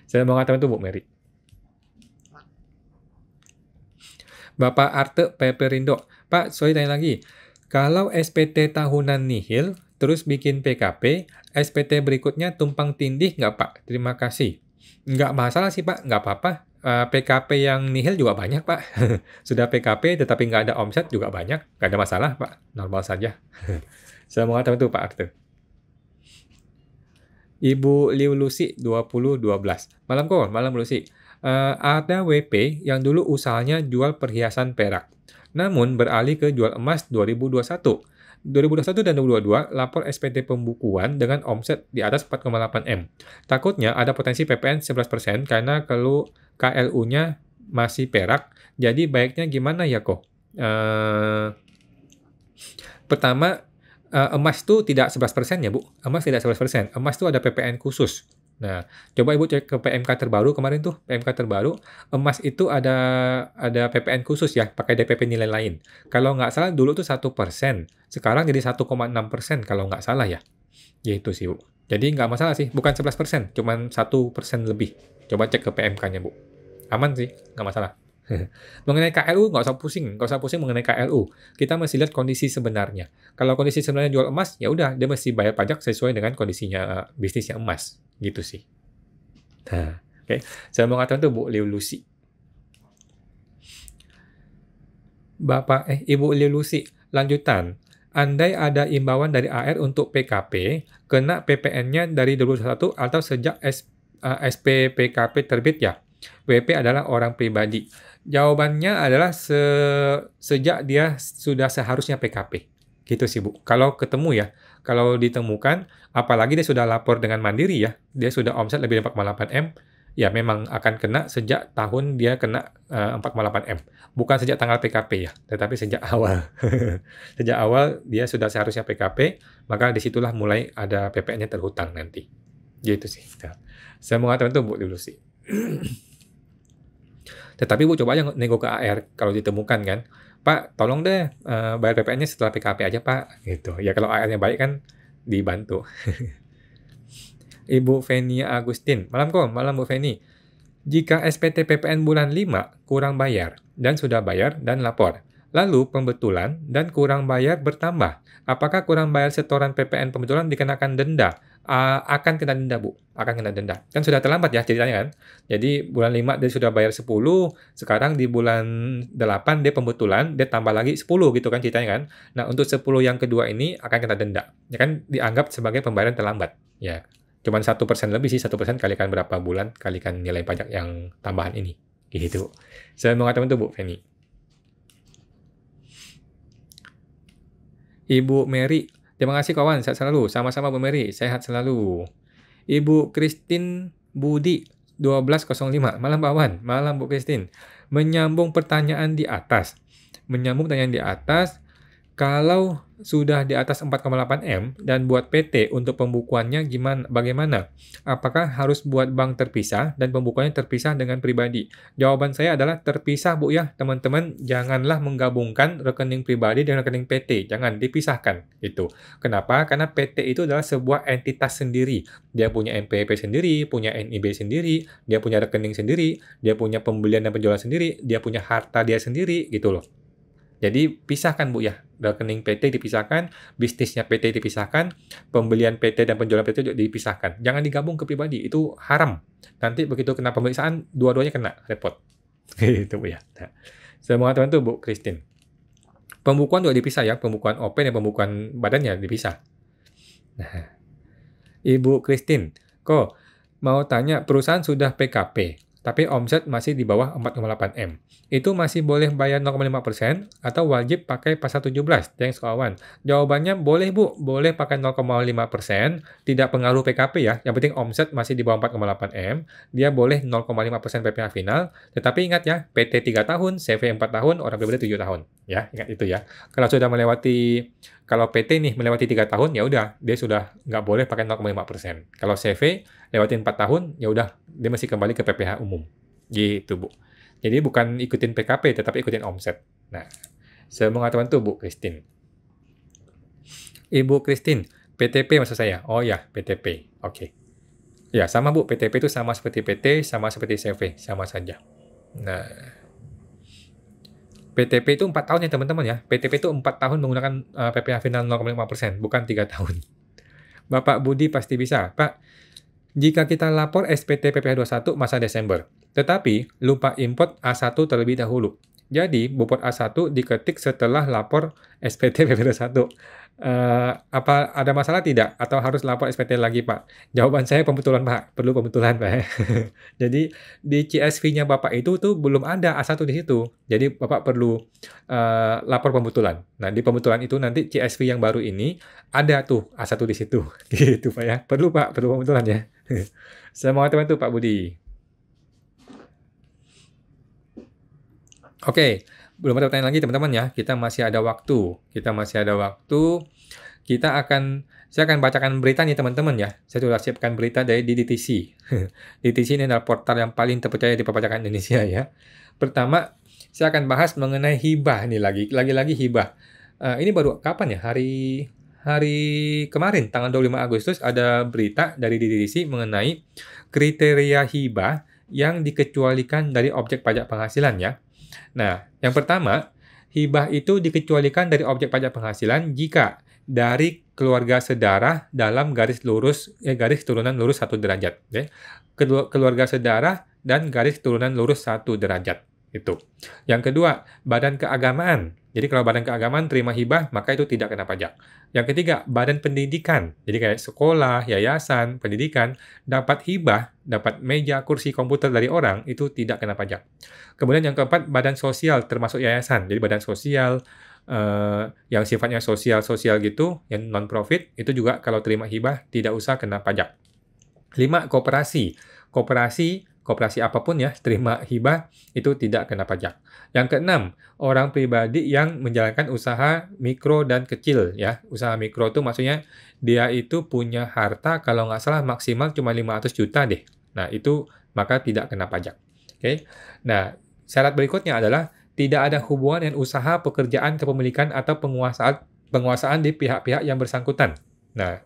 Saya mau ngatakan itu Bu Mary. Bapak Arte Peperindo. Pak, sorry tanya lagi. Kalau SPT tahunan nihil, terus bikin PKP, SPT berikutnya tumpang tindih nggak Pak? Terima kasih. Nggak masalah sih Pak, nggak apa-apa. PKP yang nihil juga banyak Pak. Sudah PKP tetapi nggak ada omset juga banyak. Nggak ada masalah Pak, normal saja. Saya mau ngatakan itu Pak Arte. Ibu Liu Lucy 2012. Malam kok, malam Lucy. Ada WP yang dulu usahanya jual perhiasan perak. Namun beralih ke jual emas 2021. 2021 dan 2022 lapor SPT pembukuan dengan omset di atas 4,8 M. Takutnya ada potensi PPN 11% karena kalau KLU-nya masih perak. Jadi baiknya gimana ya kok? Pertama, emas itu tidak 11% ya Bu. Emas tidak 11%. Emas itu ada PPN khusus. Nah, coba Ibu cek ke PMK terbaru kemarin tuh, PMK terbaru, emas itu ada PPN khusus ya, pakai DPP nilai lain. Kalau nggak salah dulu tuh 1%, sekarang jadi 1,6% kalau nggak salah ya. Gitu sih Bu. Jadi nggak masalah sih, bukan 11%, cuman 1% lebih. Coba cek ke PMK-nya Bu. Aman sih, nggak masalah. Mengenai KLU nggak usah pusing mengenai KLU. Kita mesti lihat kondisi sebenarnya. Kalau kondisi sebenarnya jual emas, ya udah dia mesti bayar pajak sesuai dengan kondisinya bisnisnya emas, gitu sih. Nah, oke. Saya mau ngatakan tuh Bu Liu Lucy. Ibu Liu Lucy, lanjutan. Andai ada imbauan dari AR untuk PKP, kena PPN-nya dari 2021 atau sejak SPPKP terbit ya? WP adalah orang pribadi. Jawabannya adalah sejak dia sudah seharusnya PKP. Gitu sih Bu. Kalau ketemu ya, kalau ditemukan, apalagi dia sudah lapor dengan mandiri ya, dia sudah omset lebih dari 4,8 M, ya memang akan kena sejak tahun dia kena 4,8 M. Bukan sejak tanggal PKP ya, tetapi sejak awal. Sejak awal dia sudah seharusnya PKP, maka disitulah mulai ada PPN-nya terhutang nanti. Gitu sih. Nah, saya mengatakan itu Bu dulu sih. Tetapi Bu coba aja nego ke AR kalau ditemukan kan. Pak, tolong deh bayar PPN-nya setelah PKP aja Pak. Gitu. Ya kalau AR-nya baik kan dibantu. Ibu Feni Agustin. Malam Bu Feni. Jika SPT PPN bulan 5 kurang bayar dan sudah bayar dan lapor. Lalu pembetulan dan kurang bayar bertambah. Apakah kurang bayar setoran PPN pembetulan dikenakan denda? Akan kena denda, Bu. Akan kena denda. Kan sudah terlambat ya ceritanya kan. Jadi bulan 5 dia sudah bayar 10, sekarang di bulan 8 dia pembetulan, dia tambah lagi 10 gitu kan ceritanya kan. Nah, untuk 10 yang kedua ini akan kena denda. Ya kan dianggap sebagai pembayaran terlambat. Ya, cuman 1% lebih sih, 1% kalikan berapa bulan, kalikan nilai pajak yang tambahan ini. Gitu. Saya mengatakan itu Bu Feni. Ibu Mary, terima kasih kawan, sehat selalu. Sama-sama Bu Mary, sehat selalu. Ibu Christine Budi 1205. Malam Pak Wan, malam Bu Christine. Menyambung pertanyaan di atas. Kalau sudah di atas 4,8 M dan buat PT untuk pembukuannya bagaimana? Apakah harus buat bank terpisah dan pembukuannya terpisah dengan pribadi? Jawaban saya adalah terpisah Bu ya, teman-teman. Janganlah menggabungkan rekening pribadi dengan rekening PT. Jangan dipisahkan itu. Kenapa? Karena PT itu adalah sebuah entitas sendiri. Dia punya NPWP sendiri, punya NIB sendiri, dia punya rekening sendiri, dia punya pembelian dan penjualan sendiri, dia punya harta dia sendiri gitu loh. Jadi pisahkan Bu ya, rekening PT dipisahkan, bisnisnya PT dipisahkan, pembelian PT dan penjualan PT juga dipisahkan. Jangan digabung ke pribadi, itu haram. Nanti begitu kena pemeriksaan, dua-duanya kena, repot. Gitu Bu ya. Nah, saya mengatakan itu Bu Christine. Pembukuan juga dipisah ya, pembukuan OP dan pembukuan badannya dipisah. Nah, Ibu Christine, kok Mau tanya, perusahaan sudah PKP, tapi omset masih di bawah 4,8 M. Itu masih boleh bayar 0,5% atau wajib pakai pasal 17? Thanks kawan. Jawabannya boleh Bu, boleh pakai 0,5%, tidak pengaruh PKP ya. Yang penting omset masih di bawah 4,8 M, dia boleh 0,5% PPh final. Tetapi ingat ya, PT 3 tahun, CV 4 tahun, orang pribadi 7 tahun. Ya, ingat itu ya. Kalau PT nih melewati 3 tahun, ya udah, dia sudah nggak boleh pakai 0,5%. Kalau CV lewatin 4 tahun, ya udah, dia masih kembali ke PPh umum. Gitu, Bu. Jadi bukan ikutin PKP, tetapi ikutin omset. Nah, semoga teman tuh, Bu Christine. Ibu Christine, PTP maksud saya. Oh ya, PTP. Oke. Ya, sama Bu. PTP itu sama seperti PT, sama seperti CV. Sama saja. Nah, PTP itu 4 tahun ya teman-teman ya. PTP itu 4 tahun menggunakan PPh final 0,5%, bukan 3 tahun. Bapak Budi pasti bisa. Pak, jika kita lapor SPT PPh 21 masa Desember, tetapi lupa import A1 terlebih dahulu. Jadi, bobot A1 diketik setelah lapor SPT PPh 21. Apa ada masalah tidak? Atau harus lapor SPT lagi, Pak? Jawaban saya pembetulan, Pak. Perlu pembetulan, Pak. Jadi, di CSV-nya Bapak itu tuh belum ada A1 di situ. Jadi, Bapak perlu lapor pembetulan. Nah, di pembetulan itu nanti CSV yang baru ini ada tuh A1 di situ. Gitu, Pak ya. Perlu, Pak. Perlu pembetulan ya. Semangat teman tuh, Pak Budi. Oke, belum ada pertanyaan lagi teman-teman ya. Kita masih ada waktu. Saya akan bacakan berita nih teman-teman ya. Saya sudah siapkan berita dari DDTC. DDTC ini adalah portal yang paling terpercaya di perpajakan Indonesia ya. Pertama, saya akan bahas mengenai hibah nih lagi-lagi hibah. Ini baru kapan ya? Hari kemarin, tanggal 25 Agustus, ada berita dari DDTC mengenai kriteria hibah yang dikecualikan dari objek pajak penghasilan ya. Nah, yang pertama, hibah itu dikecualikan dari objek pajak penghasilan jika dari keluarga sedarah dalam garis turunan lurus 1 derajat. Ya. Keluarga sedarah dan garis turunan lurus 1 derajat. Itu. Yang kedua, badan keagamaan. Jadi kalau badan keagamaan terima hibah, maka itu tidak kena pajak. Yang ketiga, badan pendidikan. Jadi kayak sekolah, yayasan, pendidikan, dapat hibah, dapat meja, kursi, komputer dari orang, itu tidak kena pajak. Kemudian yang keempat, badan sosial termasuk yayasan. Jadi badan sosial yang sifatnya sosial gitu, yang non-profit, itu juga kalau terima hibah tidak usah kena pajak. 5, koperasi. Koperasi apapun ya, terima hibah itu tidak kena pajak. Yang keenam, orang pribadi yang menjalankan usaha mikro dan kecil ya. Usaha mikro itu maksudnya dia itu punya harta kalau nggak salah maksimal cuma 500 juta deh. Nah, itu maka tidak kena pajak. Oke. Nah, syarat berikutnya adalah tidak ada hubungan dengan usaha, pekerjaan, kepemilikan atau penguasaan di pihak-pihak yang bersangkutan. Nah,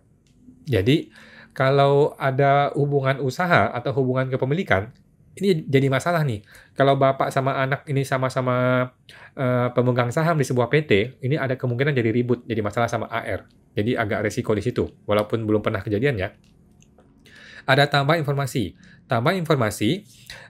jadi kalau ada hubungan usaha atau hubungan kepemilikan, ini jadi masalah nih. Kalau bapak sama anak ini sama-sama pemegang saham di sebuah PT, ini ada kemungkinan jadi ribut, jadi masalah sama AR. Jadi agak resiko di situ, walaupun belum pernah kejadian ya. Ada tambah informasi,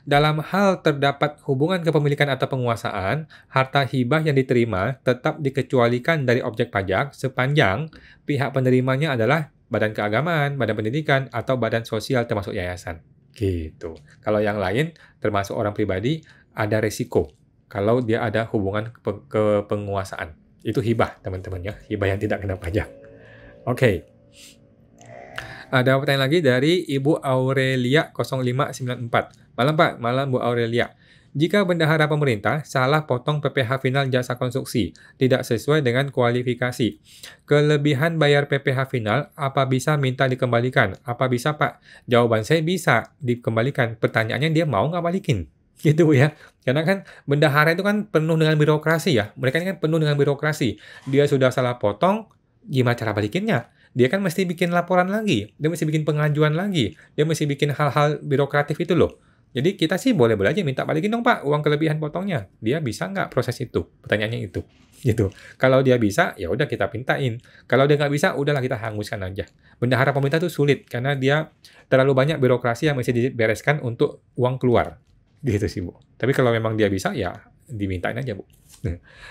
dalam hal terdapat hubungan kepemilikan atau penguasaan, harta hibah yang diterima tetap dikecualikan dari objek pajak sepanjang pihak penerimanya adalah badan keagamaan, badan pendidikan, atau badan sosial termasuk yayasan. Gitu. Kalau yang lain, termasuk orang pribadi, ada resiko. Kalau dia ada hubungan kepenguasaan. Itu hibah, teman-teman ya. Hibah yang tidak kena pajak. Oke. Ada pertanyaan lagi dari Ibu Aurelia 0594. Malam Pak, malam Bu Aurelia. Jika bendahara pemerintah salah potong PPh final jasa konstruksi, tidak sesuai dengan kualifikasi. Kelebihan bayar PPh final, apa bisa minta dikembalikan? Apa bisa Pak? Jawaban saya bisa dikembalikan. Pertanyaannya dia mau nggak balikin? Gitu ya. Karena kan bendahara itu kan penuh dengan birokrasi ya. Mereka ini kan penuh dengan birokrasi. Dia sudah salah potong, gimana cara balikinnya? Dia kan mesti bikin laporan lagi, dia mesti bikin pengajuan lagi, dia mesti bikin hal-hal birokratif itu loh. Jadi kita sih boleh-boleh aja minta balikin dong Pak, uang kelebihan potongnya. Dia bisa nggak proses itu? Pertanyaannya itu. Gitu. Kalau dia bisa, ya udah kita pintain. Kalau dia nggak bisa, udahlah kita hanguskan aja. Bendahara pemerintah itu sulit, karena dia terlalu banyak birokrasi yang mesti dibereskan untuk uang keluar. Gitu sih Bu. Tapi kalau memang dia bisa, ya dimintain aja Bu.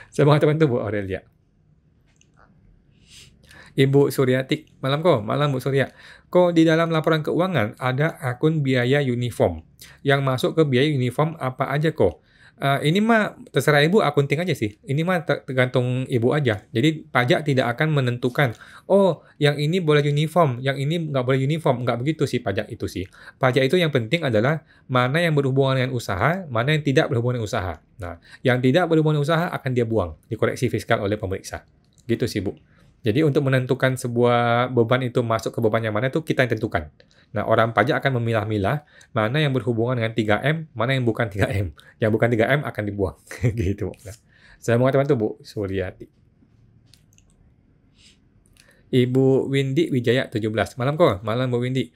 Semangat teman-teman Bu Aurelia. Ibu Suryati, malam kok, malam Bu Surya. Kok di dalam laporan keuangan ada akun biaya uniform. Yang masuk ke biaya uniform apa aja kok? Ini mah terserah Ibu akunting aja sih. Ini mah tergantung Ibu aja. Jadi pajak tidak akan menentukan, oh yang ini boleh uniform, yang ini nggak boleh uniform. Nggak begitu sih pajak itu sih. Pajak itu yang penting adalah mana yang berhubungan dengan usaha, mana yang tidak berhubungan dengan usaha. Nah, yang tidak berhubungan dengan usaha akan dia buang, dikoreksi fiskal oleh pemeriksa. Gitu sih Bu. Jadi untuk menentukan sebuah beban itu masuk ke beban yang mana itu kita yang tentukan. Nah, orang pajak akan memilah-milah mana yang berhubungan dengan 3M, mana yang bukan 3M. Yang bukan 3M akan dibuang. Gitu. Nah, saya mau teman itu Bu Suryati. Ibu Windy Wijaya 17. Malam kok, malam Bu Windy.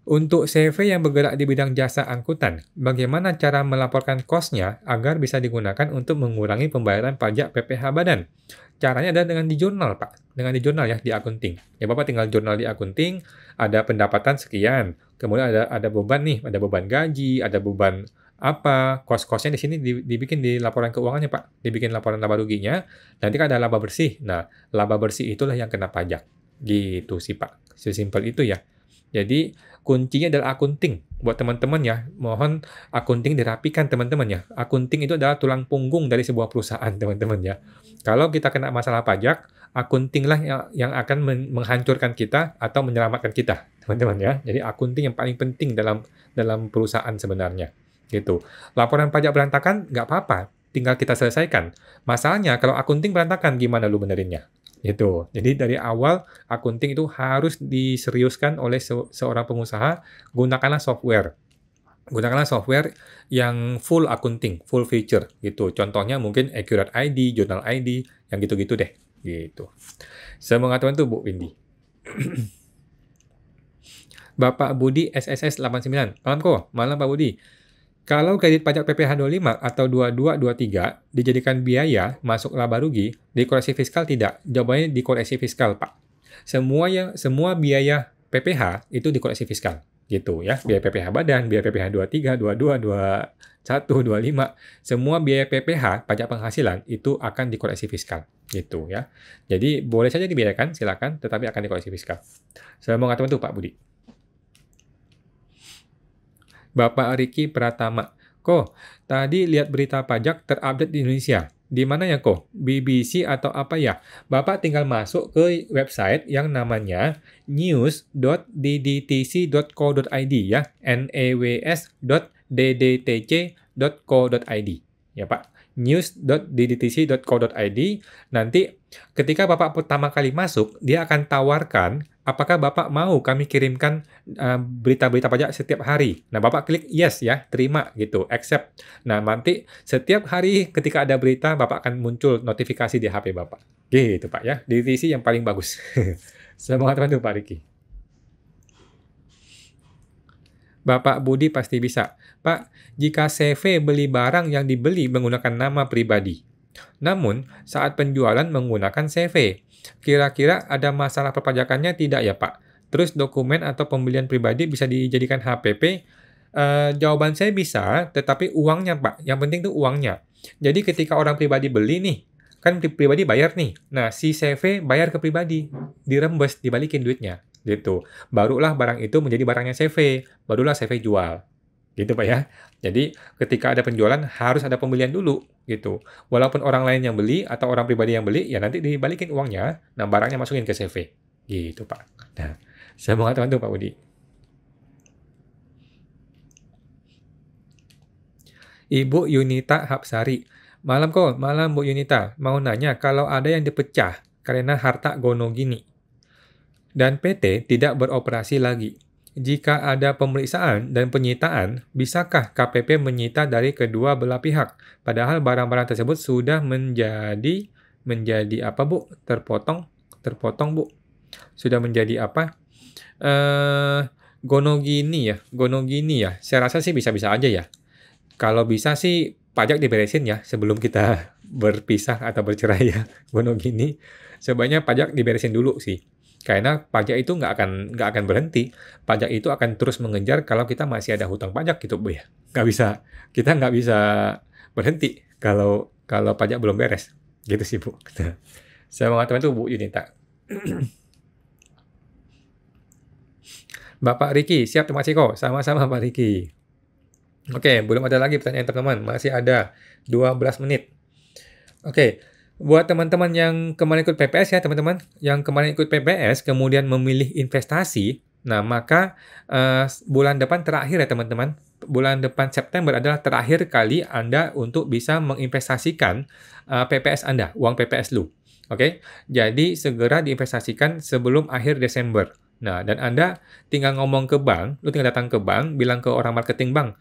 Untuk CV yang bergerak di bidang jasa angkutan, bagaimana cara melaporkan kosnya agar bisa digunakan untuk mengurangi pembayaran pajak PPh badan? Caranya adalah dengan di jurnal, Pak. Dengan di jurnal ya, di akunting. Ya, Bapak tinggal jurnal di akunting, ada pendapatan sekian, kemudian ada beban nih, ada beban gaji, ada beban apa, kos-kosnya di sini dibikin di laporan keuangannya, Pak. Dibikin laporan laba ruginya, nanti kan ada laba bersih. Nah, laba bersih itulah yang kena pajak. Gitu sih, Pak. Sesimpel itu ya. Jadi, kuncinya adalah akunting. Buat teman-teman ya, mohon akunting dirapikan teman-teman ya. Akunting itu adalah tulang punggung dari sebuah perusahaan, teman-teman ya. Kalau kita kena masalah pajak, akuntinglah yang akan menghancurkan kita atau menyelamatkan kita, teman-teman ya. Jadi akunting yang paling penting dalam perusahaan sebenarnya. Gitu. Laporan pajak berantakan, nggak apa-apa. Tinggal kita selesaikan. Masalahnya, kalau akunting berantakan, gimana lu benerinnya? Gitu. Jadi dari awal akunting itu harus diseriuskan oleh seorang pengusaha, gunakanlah software. Gunakanlah software yang full akunting, full feature gitu. Contohnya mungkin Accurate ID, Journal ID, yang gitu-gitu deh. Gitu. Semoga teman tuh Bu Windy. Bapak Budi SSS 89. Malam kok, malam Pak Budi. Kalau kredit pajak PPh 25 atau 2223 dijadikan biaya masuk laba rugi, dikoreksi fiskal tidak? Jawabannya dikoreksi fiskal, Pak. Semua biaya PPh itu dikoreksi fiskal, gitu ya. Biaya PPh badan, biaya PPh 23, 22, 21, 25, semua biaya PPh pajak penghasilan itu akan dikoreksi fiskal, gitu ya. Jadi boleh saja dibiayakan, silakan, tetapi akan dikoreksi fiskal. Saya mau ngatakan itu Pak Budi. Bapak Riki Pratama. Kok, tadi lihat berita pajak terupdate di Indonesia. Di mana ya kok? BBC atau apa ya? Bapak tinggal masuk ke website yang namanya news.ddtc.co.id ya. news.ddtc.co.id. Ya Pak. news.ddtc.co.id. Nanti ketika Bapak pertama kali masuk, dia akan tawarkan apakah Bapak mau kami kirimkan berita-berita pajak setiap hari. Nah, Bapak klik yes ya, terima gitu, accept. Nah, nanti setiap hari ketika ada berita, Bapak akan muncul notifikasi di HP Bapak. Gitu Pak ya, divisi yang paling bagus. Semoga teman-teman Pak Riki. Bapak Budi pasti bisa. Pak, jika CV beli barang yang dibeli menggunakan nama pribadi, namun saat penjualan menggunakan CV, kira-kira ada masalah perpajakannya tidak ya Pak? Terus dokumen atau pembelian pribadi bisa dijadikan HPP? Jawaban saya bisa, tetapi uangnya Pak. Yang penting itu uangnya. Jadi ketika orang pribadi beli nih, kan pribadi bayar nih. Nah, si CV bayar ke pribadi, dirembes, dibalikin duitnya. Gitu. Barulah barang itu menjadi barangnya CV, barulah CV jual. Gitu Pak ya. Jadi ketika ada penjualan harus ada pembelian dulu gitu. Walaupun orang lain yang beli atau orang pribadi yang beli, ya nanti dibalikin uangnya, nah barangnya masukin ke CV. Gitu Pak. Nah, saya mau katakan tuh Pak Budi. Ibu Yunita Hapsari. Malam kok, malam Bu Yunita. Mau nanya kalau ada yang dipecah karena harta gono gini dan PT tidak beroperasi lagi. Jika ada pemeriksaan dan penyitaan, bisakah KPP menyita dari kedua belah pihak? Padahal barang-barang tersebut sudah menjadi apa Bu? Terpotong Bu. Sudah menjadi apa? Gono gini ya. Saya rasa sih bisa-bisa aja ya. Kalau bisa sih pajak diberesin ya sebelum kita berpisah atau bercerai ya. Gono gini. Sebaiknya pajak diberesin dulu sih. Karena pajak itu nggak akan berhenti. Pajak itu akan terus mengejar kalau kita masih ada hutang pajak gitu Bu ya. Kita nggak bisa berhenti kalau pajak belum beres. Gitu sih Bu. Saya mengatakan itu Bu Yunita. Bapak Riki, siap Mas Iko? Sama-sama Pak Riki. Oke, belum ada lagi pertanyaan teman-teman. Masih ada 12 menit. Oke, buat teman-teman yang kemarin ikut PPS ya teman-teman, yang kemarin ikut PPS kemudian memilih investasi, nah maka bulan depan terakhir ya teman-teman, bulan depan September adalah terakhir kali Anda untuk bisa menginvestasikan PPS Anda, uang PPS lu. Oke, jadi segera diinvestasikan sebelum akhir Desember. Nah, dan Anda tinggal ngomong ke bank, lu tinggal datang ke bank, bilang ke orang marketing bank,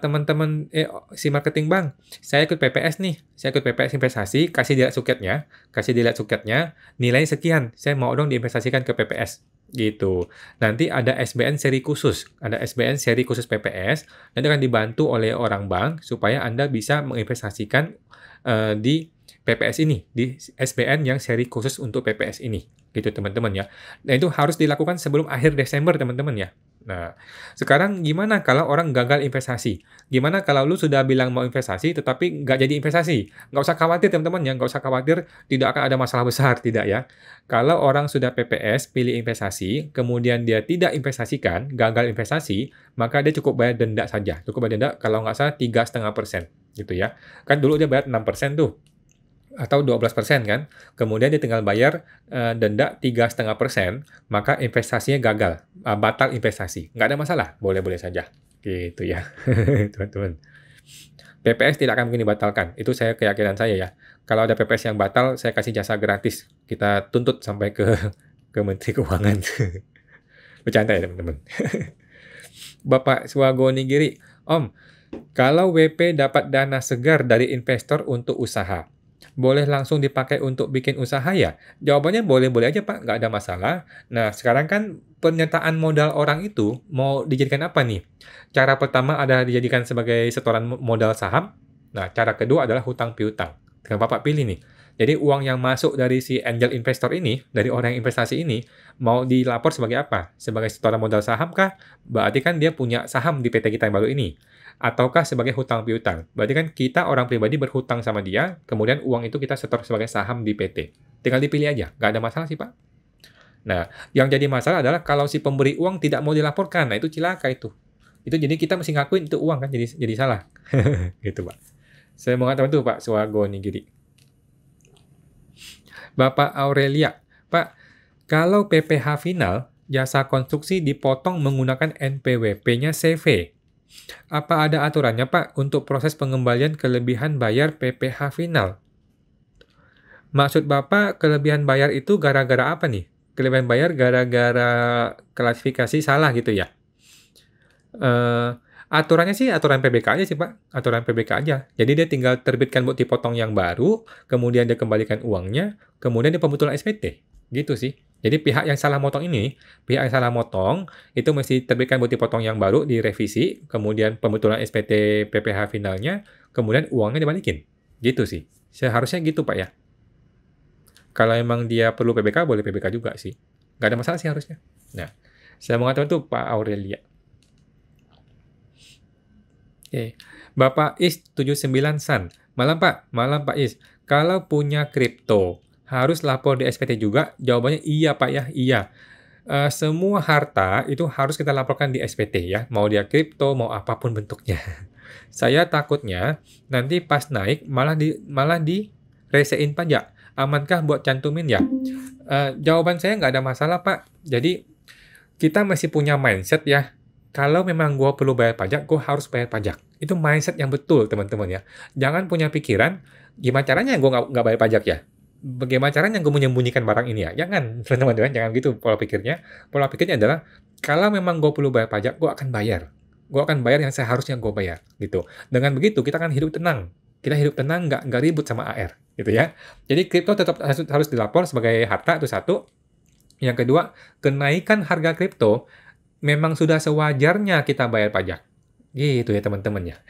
teman-teman, si marketing bank, saya ikut PPS nih, saya ikut PPS investasi, kasih dilihat suketnya, nilai sekian, saya mau dong diinvestasikan ke PPS, gitu. Nanti ada SBN seri khusus, PPS, nanti akan dibantu oleh orang bank supaya Anda bisa menginvestasikan di PPS ini, di SBN yang seri khusus untuk PPS ini, gitu teman-teman ya. Nah itu harus dilakukan sebelum akhir Desember teman-teman ya. Nah, sekarang gimana kalau orang gagal investasi? Gimana kalau lu sudah bilang mau investasi tetapi nggak jadi investasi? Nggak usah khawatir teman-teman ya, nggak usah khawatir, tidak akan ada masalah besar, tidak ya. Kalau orang sudah PPS, pilih investasi, kemudian dia tidak investasikan, gagal investasi, maka dia cukup bayar denda saja. Cukup bayar denda kalau nggak salah 3,5%, gitu ya. Kan dulu dia bayar 6% tuh, atau 12% kan, kemudian dia tinggal bayar denda 3,5%, maka investasinya gagal, batal investasi. Nggak ada masalah, boleh-boleh saja. Gitu ya, teman-teman. PPS tidak akan mungkin dibatalkan, itu keyakinan saya ya. Kalau ada PPS yang batal, saya kasih jasa gratis. Kita tuntut sampai ke Menteri Keuangan. Bercanda ya teman-teman. Bapak Swago Nigiri, Om, kalau WP dapat dana segar dari investor untuk usaha, boleh langsung dipakai untuk bikin usaha ya? Jawabannya boleh-boleh aja Pak, nggak ada masalah. Nah, sekarang kan penyertaan modal orang itu mau dijadikan apa nih? Cara pertama adalah dijadikan sebagai setoran modal saham. Nah, cara kedua adalah hutang piutang. Tinggal Bapak pilih nih. Jadi uang yang masuk dari si angel investor ini, dari orang yang investasi ini, mau dilapor sebagai apa? Sebagai setoran modal saham kah? Berarti kan dia punya saham di PT kita yang baru ini. Ataukah sebagai hutang piutang. Berarti kan kita orang pribadi berhutang sama dia, kemudian uang itu kita setor sebagai saham di PT. Tinggal dipilih aja, nggak ada masalah sih Pak. Nah, yang jadi masalah adalah kalau si pemberi uang tidak mau dilaporkan, nah itu cilaka itu. Itu jadi kita mesti ngakuin itu uang kan, jadi salah. Gitu Pak. Saya mau ngatakan itu Pak Swago Nigiri. Bapak Aurelia, Pak, kalau PPh final, jasa konstruksi dipotong menggunakan NPWP-nya CV. Apa ada aturannya Pak untuk proses pengembalian kelebihan bayar PPh final? Maksud Bapak kelebihan bayar itu gara-gara apa nih? Kelebihan bayar gara-gara klasifikasi salah gitu ya? Aturannya sih aturan PBK aja sih Pak, aturan PBK aja. Jadi dia tinggal terbitkan bukti potong yang baru, kemudian dia kembalikan uangnya, kemudian dia pembetulan SPT. Gitu sih. Jadi pihak yang salah motong itu mesti terbitkan bukti potong yang baru, direvisi, kemudian pembetulan SPT PPh finalnya, kemudian uangnya dibalikin. Gitu sih. Seharusnya gitu Pak ya. Kalau emang dia perlu PBK, boleh PBK juga sih. Nggak ada masalah sih harusnya. Nah, saya mengatakan itu Pak Aurelia. Oke. Bapak Is 79 San. Malam Pak Is. Kalau punya kripto, harus lapor di SPT juga? Jawabannya iya Pak ya, iya. Semua harta itu harus kita laporkan di SPT ya, mau dia kripto, mau apapun bentuknya. Saya takutnya nanti pas naik malah diresein pajak. Amankah buat cantumin ya? Jawaban saya nggak ada masalah Pak. Jadi kita masih punya mindset ya. Kalau memang gue perlu bayar pajak, gue harus bayar pajak. Itu mindset yang betul teman-teman ya. Jangan punya pikiran, gimana caranya gue nggak bayar pajak ya? Bagaimana caranya gue menyembunyikan barang ini ya? Jangan, teman-teman, jangan gitu pola pikirnya. Pola pikirnya adalah, kalau memang gue perlu bayar pajak, gue akan bayar. Gue akan bayar yang seharusnya gue bayar, gitu. Dengan begitu, kita akan hidup tenang. Kita hidup tenang, nggak ribut sama AR, gitu ya. Jadi, kripto tetap harus dilapor sebagai harta, itu satu. Yang kedua, kenaikan harga kripto memang sudah sewajarnya kita bayar pajak. Gitu ya teman-teman ya.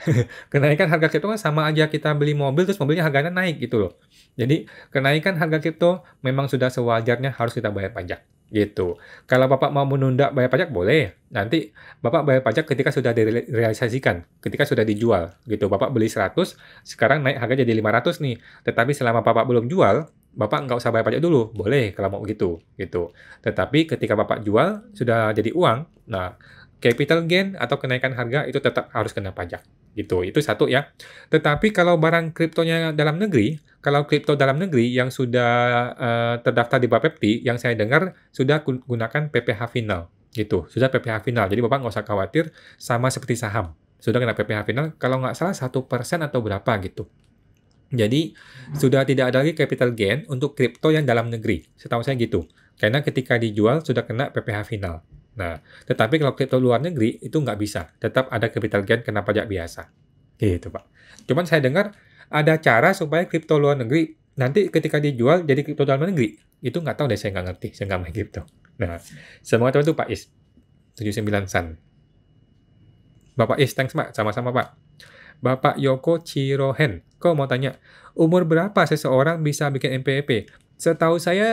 Kenaikan harga kripto kan sama aja kita beli mobil terus mobilnya harganya naik gitu loh. Jadi kenaikan harga kripto memang sudah sewajarnya harus kita bayar pajak. Gitu. Kalau Bapak mau menunda bayar pajak boleh. Nanti Bapak bayar pajak ketika sudah direalisasikan, ketika sudah dijual gitu. Bapak beli 100, sekarang naik harga jadi 500 nih. Tetapi selama Bapak belum jual, Bapak nggak usah bayar pajak dulu, boleh kalau mau gitu, gitu. Tetapi ketika Bapak jual, sudah jadi uang, nah, capital gain atau kenaikan harga itu tetap harus kena pajak, gitu. Itu satu ya. Tetapi kalau barang kriptonya dalam negeri, kalau kripto dalam negeri yang sudah terdaftar di Bapepti, yang saya dengar sudah gunakan PPh final, gitu. Sudah PPh final, jadi Bapak nggak usah khawatir, sama seperti saham. Sudah kena PPh final, kalau nggak salah 1% atau berapa gitu. Jadi, sudah tidak ada lagi capital gain untuk kripto yang dalam negeri, setahu saya gitu. Karena ketika dijual sudah kena PPh final. Nah, tetapi kalau kripto luar negeri itu nggak bisa, tetap ada capital gain kena pajak biasa. Gitu, Pak. Cuman saya dengar ada cara supaya kripto luar negeri nanti ketika dijual jadi kripto dalam negeri. Itu nggak tahu deh, saya nggak ngerti, saya nggak main kripto. Nah, semoga teman itu Pak Is, 79 San. Bapak Is, thanks Pak, sama-sama Pak. Bapak Yoko Chirohen, kok mau tanya, umur berapa seseorang bisa bikin NPWP? Setahu saya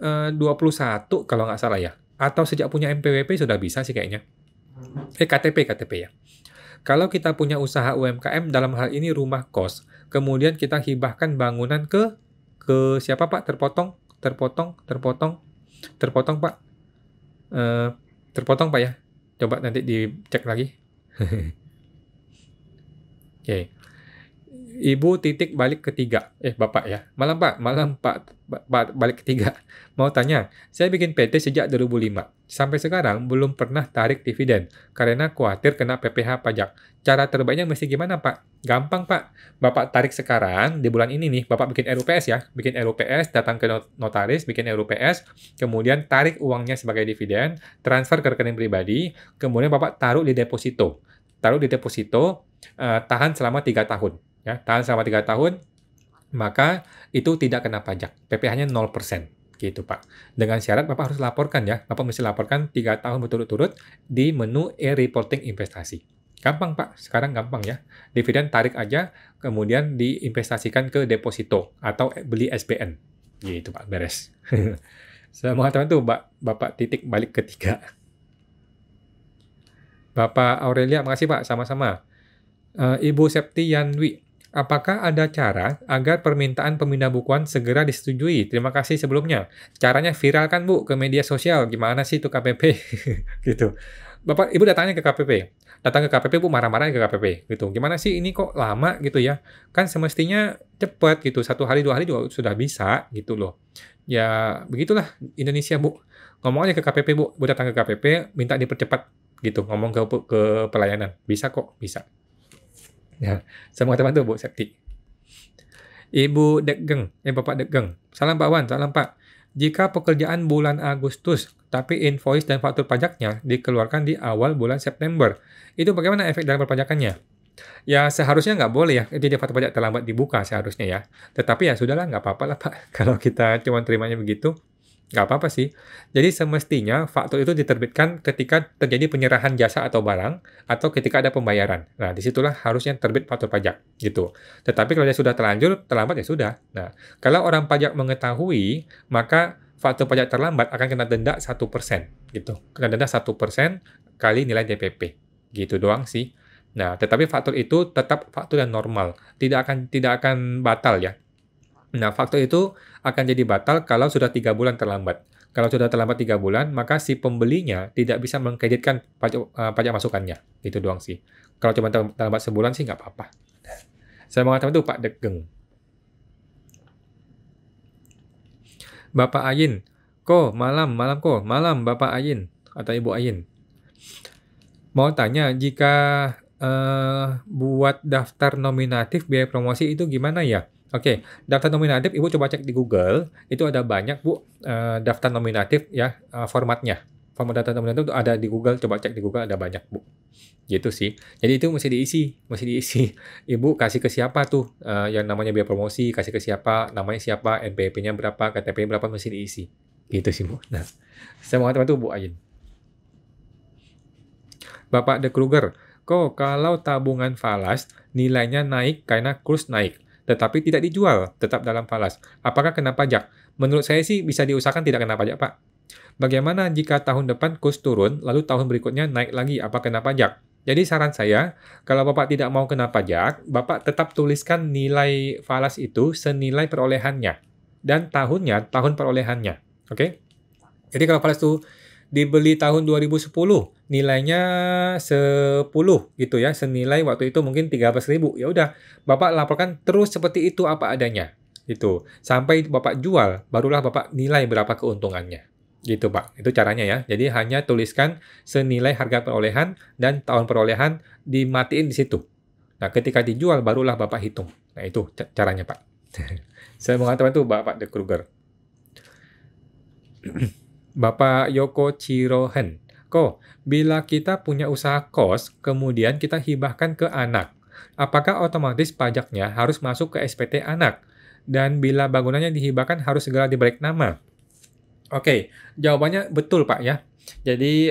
21 kalau nggak salah ya. Atau sejak punya NPWP sudah bisa sih kayaknya. KTP ya. Kalau kita punya usaha UMKM, dalam hal ini rumah kos, kemudian kita hibahkan bangunan ke siapa Pak? Terpotong Pak. Terpotong Pak ya. Coba nanti dicek lagi. Oke. Ibu titik balik ketiga. Bapak ya. Malam Pak. Balik ketiga. Mau tanya, saya bikin PT sejak 2005. Sampai sekarang belum pernah tarik dividen karena khawatir kena PPh pajak. Cara terbaiknya mesti gimana, Pak? Gampang, Pak. Bapak tarik sekarang di bulan ini nih, Bapak bikin RUPS ya. Bikin RUPS, datang ke notaris, bikin RUPS, kemudian tarik uangnya sebagai dividen, transfer ke rekening pribadi, kemudian Bapak taruh di deposito. Tahan selama 3 tahun. Ya, tahan selama 3 tahun, maka itu tidak kena pajak. PPh-nya 0%. Gitu, Pak. Dengan syarat Bapak harus laporkan ya. Bapak mesti laporkan 3 tahun berturut-turut di menu e-reporting investasi. Gampang, Pak. Sekarang gampang ya. Dividen tarik aja, kemudian diinvestasikan ke deposito atau beli SBN. Gitu, Pak. Beres. Semoga teman tuh, Bapak titik balik ketiga. Bapak Aurelia, makasih Pak. Sama-sama. Ibu Septi Yanwi, apakah ada cara agar permintaan pemindah bukuan segera disetujui? Terima kasih sebelumnya. Caranya viralkan Bu ke media sosial. Gimana sih itu KPP? Gitu. Bapak, Ibu datangnya ke KPP. Datang ke KPP, Bu marah-marah ke KPP. Gitu. Gimana sih ini kok lama gitu ya? Kan semestinya cepat gitu. 1 hari 2 hari juga sudah bisa gitu loh. Ya begitulah Indonesia Bu. Ngomong aja ke KPP Bu. Bu datang ke KPP, minta dipercepat gitu. Ngomong ke pelayanan. Bisa kok, bisa. Ya, semua teman tuh Bu Septi. Ibu Dekgeng, Bapak Dekgeng. Salam Pak Wan, salam Pak. Jika pekerjaan bulan Agustus, tapi invoice dan faktur pajaknya dikeluarkan di awal bulan September, itu bagaimana efek dalam perpajakannya? Ya seharusnya nggak boleh ya, jadi faktur pajak terlambat dibuka seharusnya ya. Tetapi ya sudahlah, nggak apa-apa lah Pak. Kalau kita cuma terimanya begitu, nggak apa-apa sih. Jadi semestinya faktur itu diterbitkan ketika terjadi penyerahan jasa atau barang, atau ketika ada pembayaran. Nah, disitulah harusnya terbit faktur pajak, gitu. Tetapi kalau dia sudah terlanjur, terlambat ya sudah. Nah, kalau orang pajak mengetahui, maka faktur pajak terlambat akan kena denda 1%, gitu. Kena denda 1% kali nilai DPP. Gitu doang sih. Nah, tetapi faktur itu tetap faktur yang normal. Tidak akan batal ya. Nah, faktur itu akan jadi batal kalau sudah 3 bulan terlambat. Kalau sudah terlambat 3 bulan, maka si pembelinya tidak bisa mengkreditkan pajak masukannya. Itu doang sih. Kalau cuma terlambat sebulan sih nggak apa-apa. Saya mengatakan itu Pak Dekgeng. Bapak Ayin, malam Bapak Ayin atau Ibu Ayin. Mau tanya, jika buat daftar nominatif biaya promosi itu gimana ya? Oke, daftar nominatif Ibu coba cek di Google, itu ada banyak Bu, daftar nominatif ya, formatnya. Format daftar nominatif itu ada di Google, coba cek di Google ada banyak Bu. Gitu sih. Jadi itu mesti diisi. Ibu kasih ke siapa tuh, yang namanya biaya promosi, kasih ke siapa, namanya siapa, NPWP-nya berapa, KTP berapa, mesti diisi. Gitu sih Bu. Nah, saya mau teman-teman tuh Bu Ayin. Bapak De Kruger, kalau tabungan falas nilainya naik karena kurs naik, tetapi tidak dijual, tetap dalam falas. Apakah kena pajak? Menurut saya sih bisa diusahakan tidak kena pajak, Pak. Bagaimana jika tahun depan kurs turun, lalu tahun berikutnya naik lagi, apa kena pajak? Jadi saran saya, kalau Bapak tidak mau kena pajak, Bapak tetap tuliskan nilai falas itu senilai perolehannya. dan tahunnya, tahun perolehannya. Oke? Jadi kalau falas itu dibeli tahun 2010, nilainya 10 gitu ya, senilai waktu itu mungkin 13.000. Ya udah, Bapak laporkan terus seperti itu apa adanya. Gitu. Sampai Bapak jual, barulah Bapak nilai berapa keuntungannya. Gitu, Pak. Itu caranya ya. Jadi hanya tuliskan senilai harga perolehan dan tahun perolehan dimatiin di situ. Nah, ketika dijual barulah Bapak hitung. Nah, itu caranya, Pak. Saya mengatakan itu Bapak De Kruger. Bapak Yoko Chirohen. Bila kita punya usaha kos, kemudian kita hibahkan ke anak, apakah otomatis pajaknya harus masuk ke SPT anak? Dan bila bangunannya dihibahkan harus segera dibalik nama? Oke, jawabannya betul Pak ya. Jadi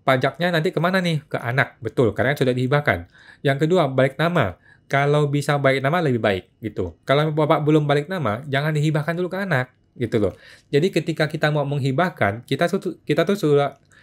pajaknya nanti kemana nih? Ke anak, betul, karena sudah dihibahkan. Yang kedua, balik nama. Kalau bisa balik nama lebih baik gitu. Kalau Bapak belum balik nama, jangan dihibahkan dulu ke anak gitu loh. Jadi ketika kita mau menghibahkan, kita tuh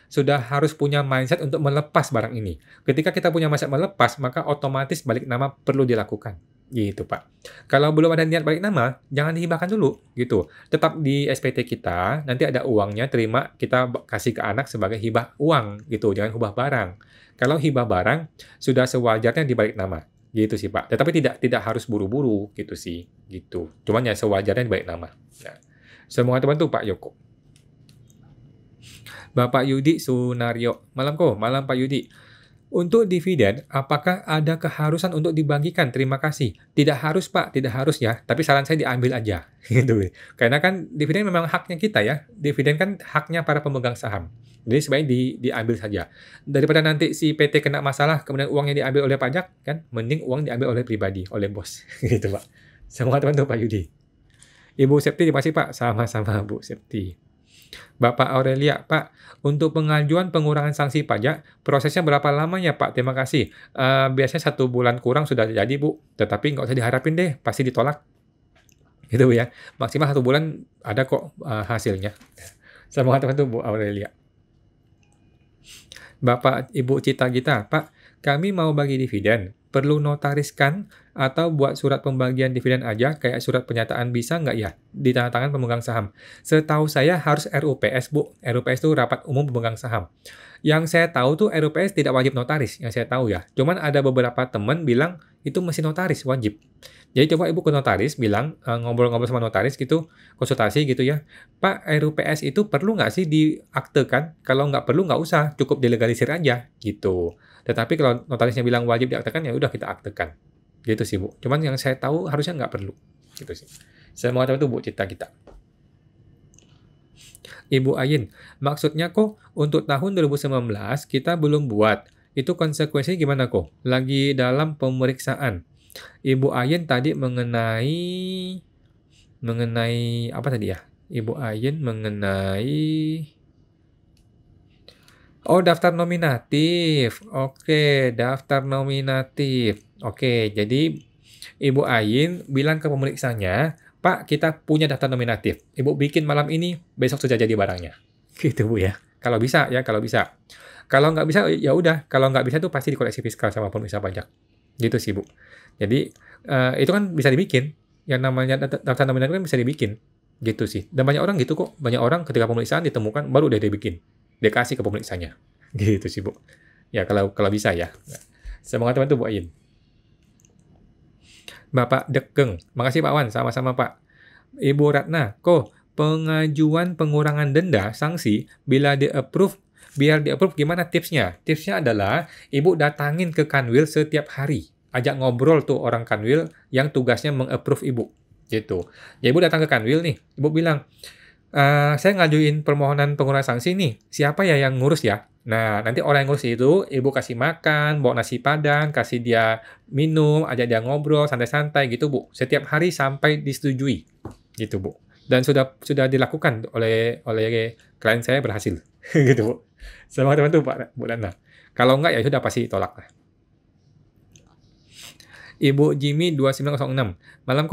sudah harus punya mindset untuk melepas barang ini. Ketika kita punya mindset melepas, maka otomatis balik nama perlu dilakukan. Gitu, Pak. Kalau belum ada niat balik nama, jangan dihibahkan dulu, gitu. Tetap di SPT kita, nanti ada uangnya, terima, kita kasih ke anak sebagai hibah uang, gitu. Jangan hibah barang. Kalau hibah barang, sudah sewajarnya dibalik nama. Gitu sih, Pak. Tetapi tidak harus buru-buru, gitu sih. Gitu. Cuman ya sewajarnya dibalik nama. Nah, semua teman tuh Pak Yoko. Bapak Yudi Sunario. Malam Pak Yudi. Untuk dividen, apakah ada keharusan untuk dibagikan? Terima kasih. Tidak harus, Pak. Tidak harus ya. Tapi saran saya diambil aja. Gitu. Karena kan dividen memang haknya kita ya. Dividen kan haknya para pemegang saham. Jadi sebaiknya diambil saja. Daripada nanti si PT kena masalah, kemudian uangnya diambil oleh pajak, kan? Mending uang diambil oleh pribadi, oleh bos. Gitu, Pak. Semoga teman-teman Pak Yudi. Ibu Septi, terima kasih Pak. Sama-sama Bu Septi. Bapak Aurelia, Pak, untuk pengajuan pengurangan sanksi pajak, prosesnya berapa lama ya Pak? Terima kasih. Biasanya 1 bulan kurang sudah jadi Bu, tetapi nggak usah diharapin deh, pasti ditolak. Gitu ya. Maksimal 1 bulan ada kok hasilnya. Semoga teman-teman Bu Aurelia. Bapak Ibu Cita Gita, Pak, kami mau bagi dividen, perlu notariskan atau buat surat pembagian dividen aja kayak surat pernyataan bisa nggak ya ditandatangan pemegang saham? Setahu saya harus RUPS Bu. RUPS itu rapat umum pemegang saham. Yang saya tahu tuh RUPS tidak wajib notaris, yang saya tahu ya. Cuman ada beberapa teman bilang itu mesti notaris wajib. Jadi coba Ibu ke notaris bilang ngobrol-ngobrol sama notaris gitu, konsultasi gitu ya. Pak, RUPS itu perlu nggak sih diaktekan? Kalau nggak perlu nggak usah, cukup dilegalisir aja gitu. Tetapi kalau notarisnya bilang wajib diaktekan, ya udah kita aktekan. Gitu sih, Bu. Cuman yang saya tahu harusnya nggak perlu. Gitu sih. Saya mau tahu itu Bu Cita kita. Ibu Ayin, maksudnya kok untuk tahun 2019 kita belum buat. Itu konsekuensinya gimana kok? Lagi dalam pemeriksaan. Ibu Ayin tadi mengenai apa tadi ya? Ibu Ayin mengenai daftar nominatif. Oke, daftar nominatif. Oke, jadi Ibu Ayin bilang ke pemeriksanya, Pak, kita punya daftar nominatif. Ibu bikin malam ini, besok sudah jadi barangnya. Gitu, Bu ya. Kalau bisa ya, kalau bisa. Kalau nggak bisa, ya udah. Kalau nggak bisa tuh pasti dikoleksi fiskal sama pemeriksa pajak. Gitu sih, Bu. Jadi, itu kan bisa dibikin. Yang namanya daftar nominatif kan bisa dibikin. Gitu sih. Dan banyak orang gitu kok. Banyak orang ketika pemeriksaan ditemukan, baru udah dibikin. Dia kasih ke pemeriksanya. Gitu sih, Bu. Ya, kalau bisa ya. Semoga teman-teman Bu Ayin. Bapak Dekeng. Makasih Pak Wan, sama-sama Pak. Ibu Ratna, pengajuan pengurangan denda sanksi biar di-approve gimana tipsnya? Tipsnya adalah Ibu datangin ke Kanwil setiap hari. Ajak ngobrol tuh orang Kanwil yang tugasnya meng-approve Ibu. Gitu. Ya Ibu datang ke Kanwil nih, Ibu bilang, saya ngajuin permohonan pengurangan sanksi nih, siapa ya yang ngurus ya? Nah, nanti orang yang ngurus itu, Ibu kasih makan, bawa nasi padang, kasih dia minum, ajak dia ngobrol, santai-santai gitu, Bu. Setiap hari sampai disetujui. Gitu, Bu. Dan sudah dilakukan oleh klien saya berhasil. Gitu, Bu. Sama teman-teman, Pak Bu Lana. Kalau enggak, ya sudah pasti tolak lah. Ibu Jimmy 2906. Malam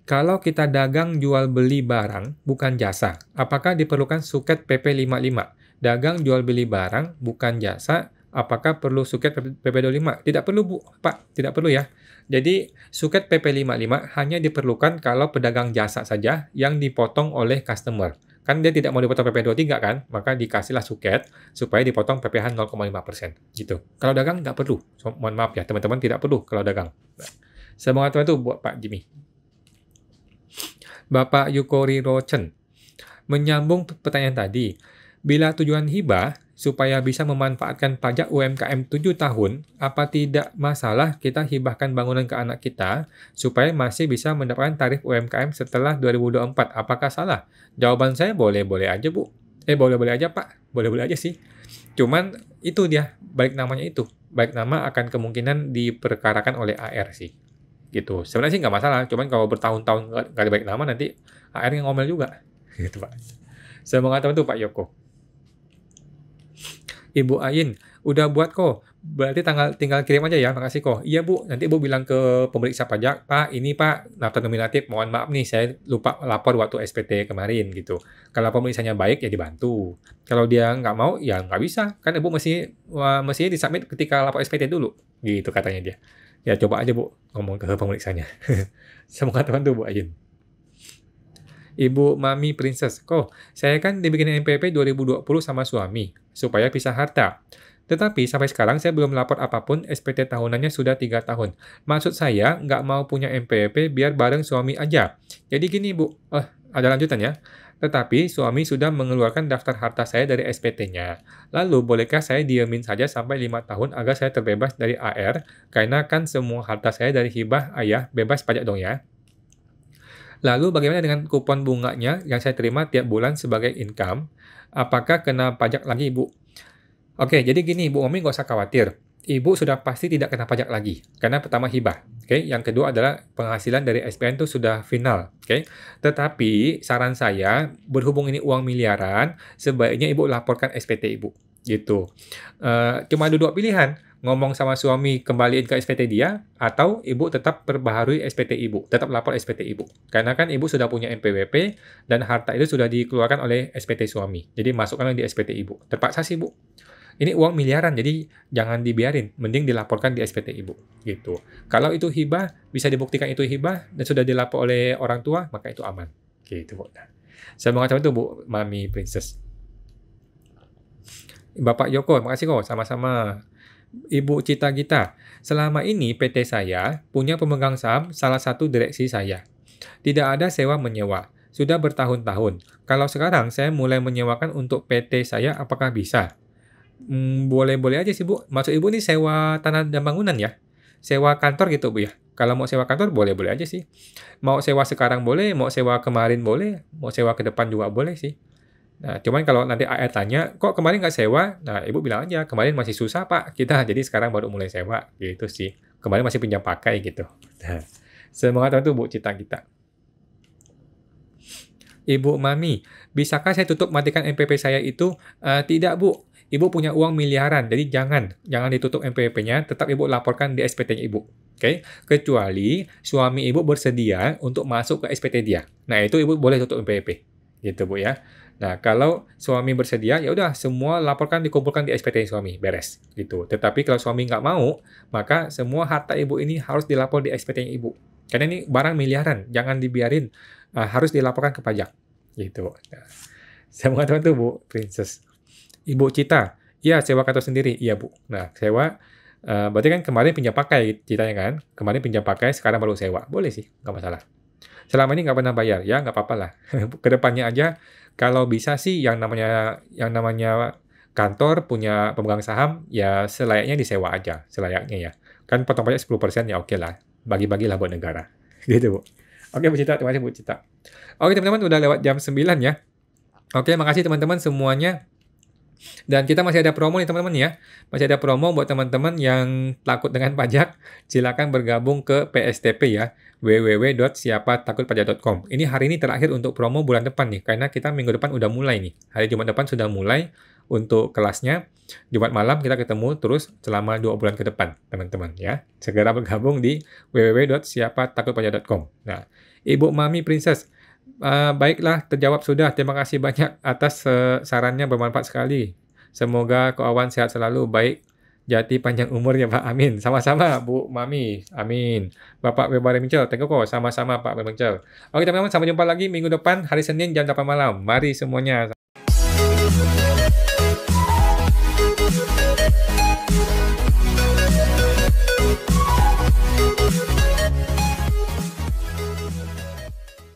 kalau kita dagang jual beli barang, bukan jasa, apakah diperlukan suket PP 55? Dagang jual beli barang, bukan jasa, apakah perlu suket PP 25? Tidak perlu, Bu. Pak, tidak perlu ya. Jadi, suket PP55 hanya diperlukan kalau pedagang jasa saja yang dipotong oleh customer. Kan dia tidak mau dipotong PP23 kan, maka dikasihlah suket supaya dipotong PPh 0,5%, gitu. Kalau dagang nggak perlu. Mohon maaf ya, teman-teman tidak perlu kalau dagang. Nah, semoga itu buat Pak Jimmy. Bapak Yukoriro Chen. Menyambung pertanyaan tadi, bila tujuan hibah supaya bisa memanfaatkan pajak UMKM 7 tahun, apa tidak masalah kita hibahkan bangunan ke anak kita supaya masih bisa mendapatkan tarif UMKM setelah 2024? Apakah salah? Jawaban saya boleh-boleh aja, Bu. Boleh-boleh aja, Pak. Boleh-boleh aja sih. Cuman itu dia, baik namanya itu. Baik nama akan kemungkinan diperkarakan oleh AR sih. Gitu. Sebenarnya sih nggak masalah, cuman kalau bertahun-tahun nggak ada baik nama, nanti AR yang ngomel juga. Gitu, Pak. Semoga teman tuh Pak Yoko. Ibu Ain, udah buat kok. Berarti tinggal kirim aja ya, makasih kok. Iya Bu, nanti Bu bilang ke pemeriksa pajak, Pak, ini Pak, daftar nominatif, mohon maaf nih, saya lupa lapor waktu SPT kemarin gitu. Kalau pemeriksanya baik, ya dibantu. Kalau dia nggak mau, ya nggak bisa. Kan Ibu mesti disubmit ketika lapor SPT dulu. Gitu katanya dia. Ya coba aja Bu, ngomong ke pemeriksanya. Semoga teman tuh Bu Ain. Ibu Mami Princess, kok saya kan dibikin NPWP 2020 sama suami, supaya pisah harta. Tetapi sampai sekarang saya belum lapor apapun, SPT tahunannya sudah 3 tahun. Maksud saya, nggak mau punya NPWP biar bareng suami aja. Jadi gini Bu, ada lanjutan ya. Tetapi suami sudah mengeluarkan daftar harta saya dari SPT-nya. Lalu bolehkah saya diemin saja sampai 5 tahun agar saya terbebas dari AR? Karena kan semua harta saya dari hibah ayah bebas pajak dong ya. Lalu bagaimana dengan kupon bunganya yang saya terima tiap bulan sebagai income? Apakah kena pajak lagi, Bu? Oke, jadi gini, Bu Omi nggak usah khawatir. Ibu sudah pasti tidak kena pajak lagi, karena pertama hibah. Oke, yang kedua adalah penghasilan dari SPN itu sudah final. Oke, tetapi saran saya, berhubung ini uang miliaran, sebaiknya Ibu laporkan SPT Ibu. Gitu. Cuma ada 2 pilihan, ngomong sama suami kembaliin ke SPT dia, atau Ibu tetap perbaharui SPT Ibu, tetap lapor SPT Ibu. Karena kan Ibu sudah punya NPWP, dan harta itu sudah dikeluarkan oleh SPT suami. Jadi masukkan di SPT Ibu. Terpaksa sih, Bu. Ini uang miliaran, jadi jangan dibiarin. Mending dilaporkan di SPT Ibu. Gitu. Kalau itu hibah, bisa dibuktikan itu hibah, dan sudah dilapor oleh orang tua, maka itu aman. Gitu, Bu. Semoga itu, Bu Mami Princess. Bapak Yoko, makasih kok, sama-sama. Ibu Cita Gita, selama ini PT saya punya pemegang saham salah satu direksi saya. Tidak ada sewa menyewa. Sudah bertahun-tahun. Kalau sekarang saya mulai menyewakan untuk PT saya, apakah bisa? Boleh-boleh aja sih Bu. Maksud Ibu nih sewa tanah dan bangunan ya? Sewa kantor gitu Bu ya? Kalau mau sewa kantor boleh-boleh aja sih. Mau sewa sekarang boleh, mau sewa kemarin boleh, mau sewa ke depan juga boleh sih. Nah, cuman kalau nanti AR tanya, kok kemarin nggak sewa? Nah, Ibu bilang aja, kemarin masih susah Pak, kita jadi sekarang baru mulai sewa, gitu sih. Kemarin masih pinjam pakai gitu. Nah, semoga itu Bu Cita kita. Ibu Mami, bisakah saya tutup matikan NPWP saya itu? Tidak Bu, Ibu punya uang miliaran, jadi jangan ditutup NPWP-nya, tetap Ibu laporkan di SPT-nya Ibu. Oke, kecuali suami Ibu bersedia untuk masuk ke SPT dia. Nah, itu Ibu boleh tutup NPWP. Gitu Bu ya. Nah, kalau suami bersedia, ya udah semua laporkan dikumpulkan di SPT suami, beres gitu. Tetapi kalau suami nggak mau, maka semua harta Ibu ini harus dilapor di SPT Ibu. Karena ini barang miliaran, jangan dibiarin, harus dilaporkan ke pajak gitu. Nah, semoga teman tuh Bu Princess. Ibu Cita, iya sewa kantor sendiri, iya Bu. Nah, sewa, berarti kan kemarin pinjam pakai ceritanya kan, kemarin pinjam pakai, sekarang baru sewa, boleh sih, nggak masalah. Selama ini nggak pernah bayar, ya nggak apa-apa lah. Kedepannya aja, kalau bisa sih yang namanya kantor punya pemegang saham, ya selayaknya disewa aja, selayaknya ya. Kan potong pajak 10% ya oke lah, bagi-bagilah buat negara. Gitu Bu. Oke Bu Cita, terima kasih Bu Cita. Oke teman-teman, udah lewat jam 9 ya. Oke, makasih teman-teman semuanya. Dan kita masih ada promo nih teman-teman ya. Masih ada promo buat teman-teman yang takut dengan pajak, silakan bergabung ke PSTP ya, www.siapatakutpajak.com. Ini hari ini terakhir untuk promo bulan depan nih, karena kita minggu depan udah mulai nih. Hari Jumat depan sudah mulai untuk kelasnya. Jumat malam kita ketemu terus selama 2 bulan ke depan, teman-teman ya. Segera bergabung di www.siapatakutpajak.com. Nah, Ibu Mami Princess, baiklah, terjawab sudah. Terima kasih banyak atas sarannya, bermanfaat sekali. Semoga keuangan sehat selalu. Baik, Jati panjang umur ya Pak, amin. Sama-sama Bu Mami, amin. Bapak Bebare Mincel, tengok kok, sama-sama Pak Mincel. Oke teman-teman, sampai jumpa lagi minggu depan, hari Senin jam 8 malam. Mari semuanya.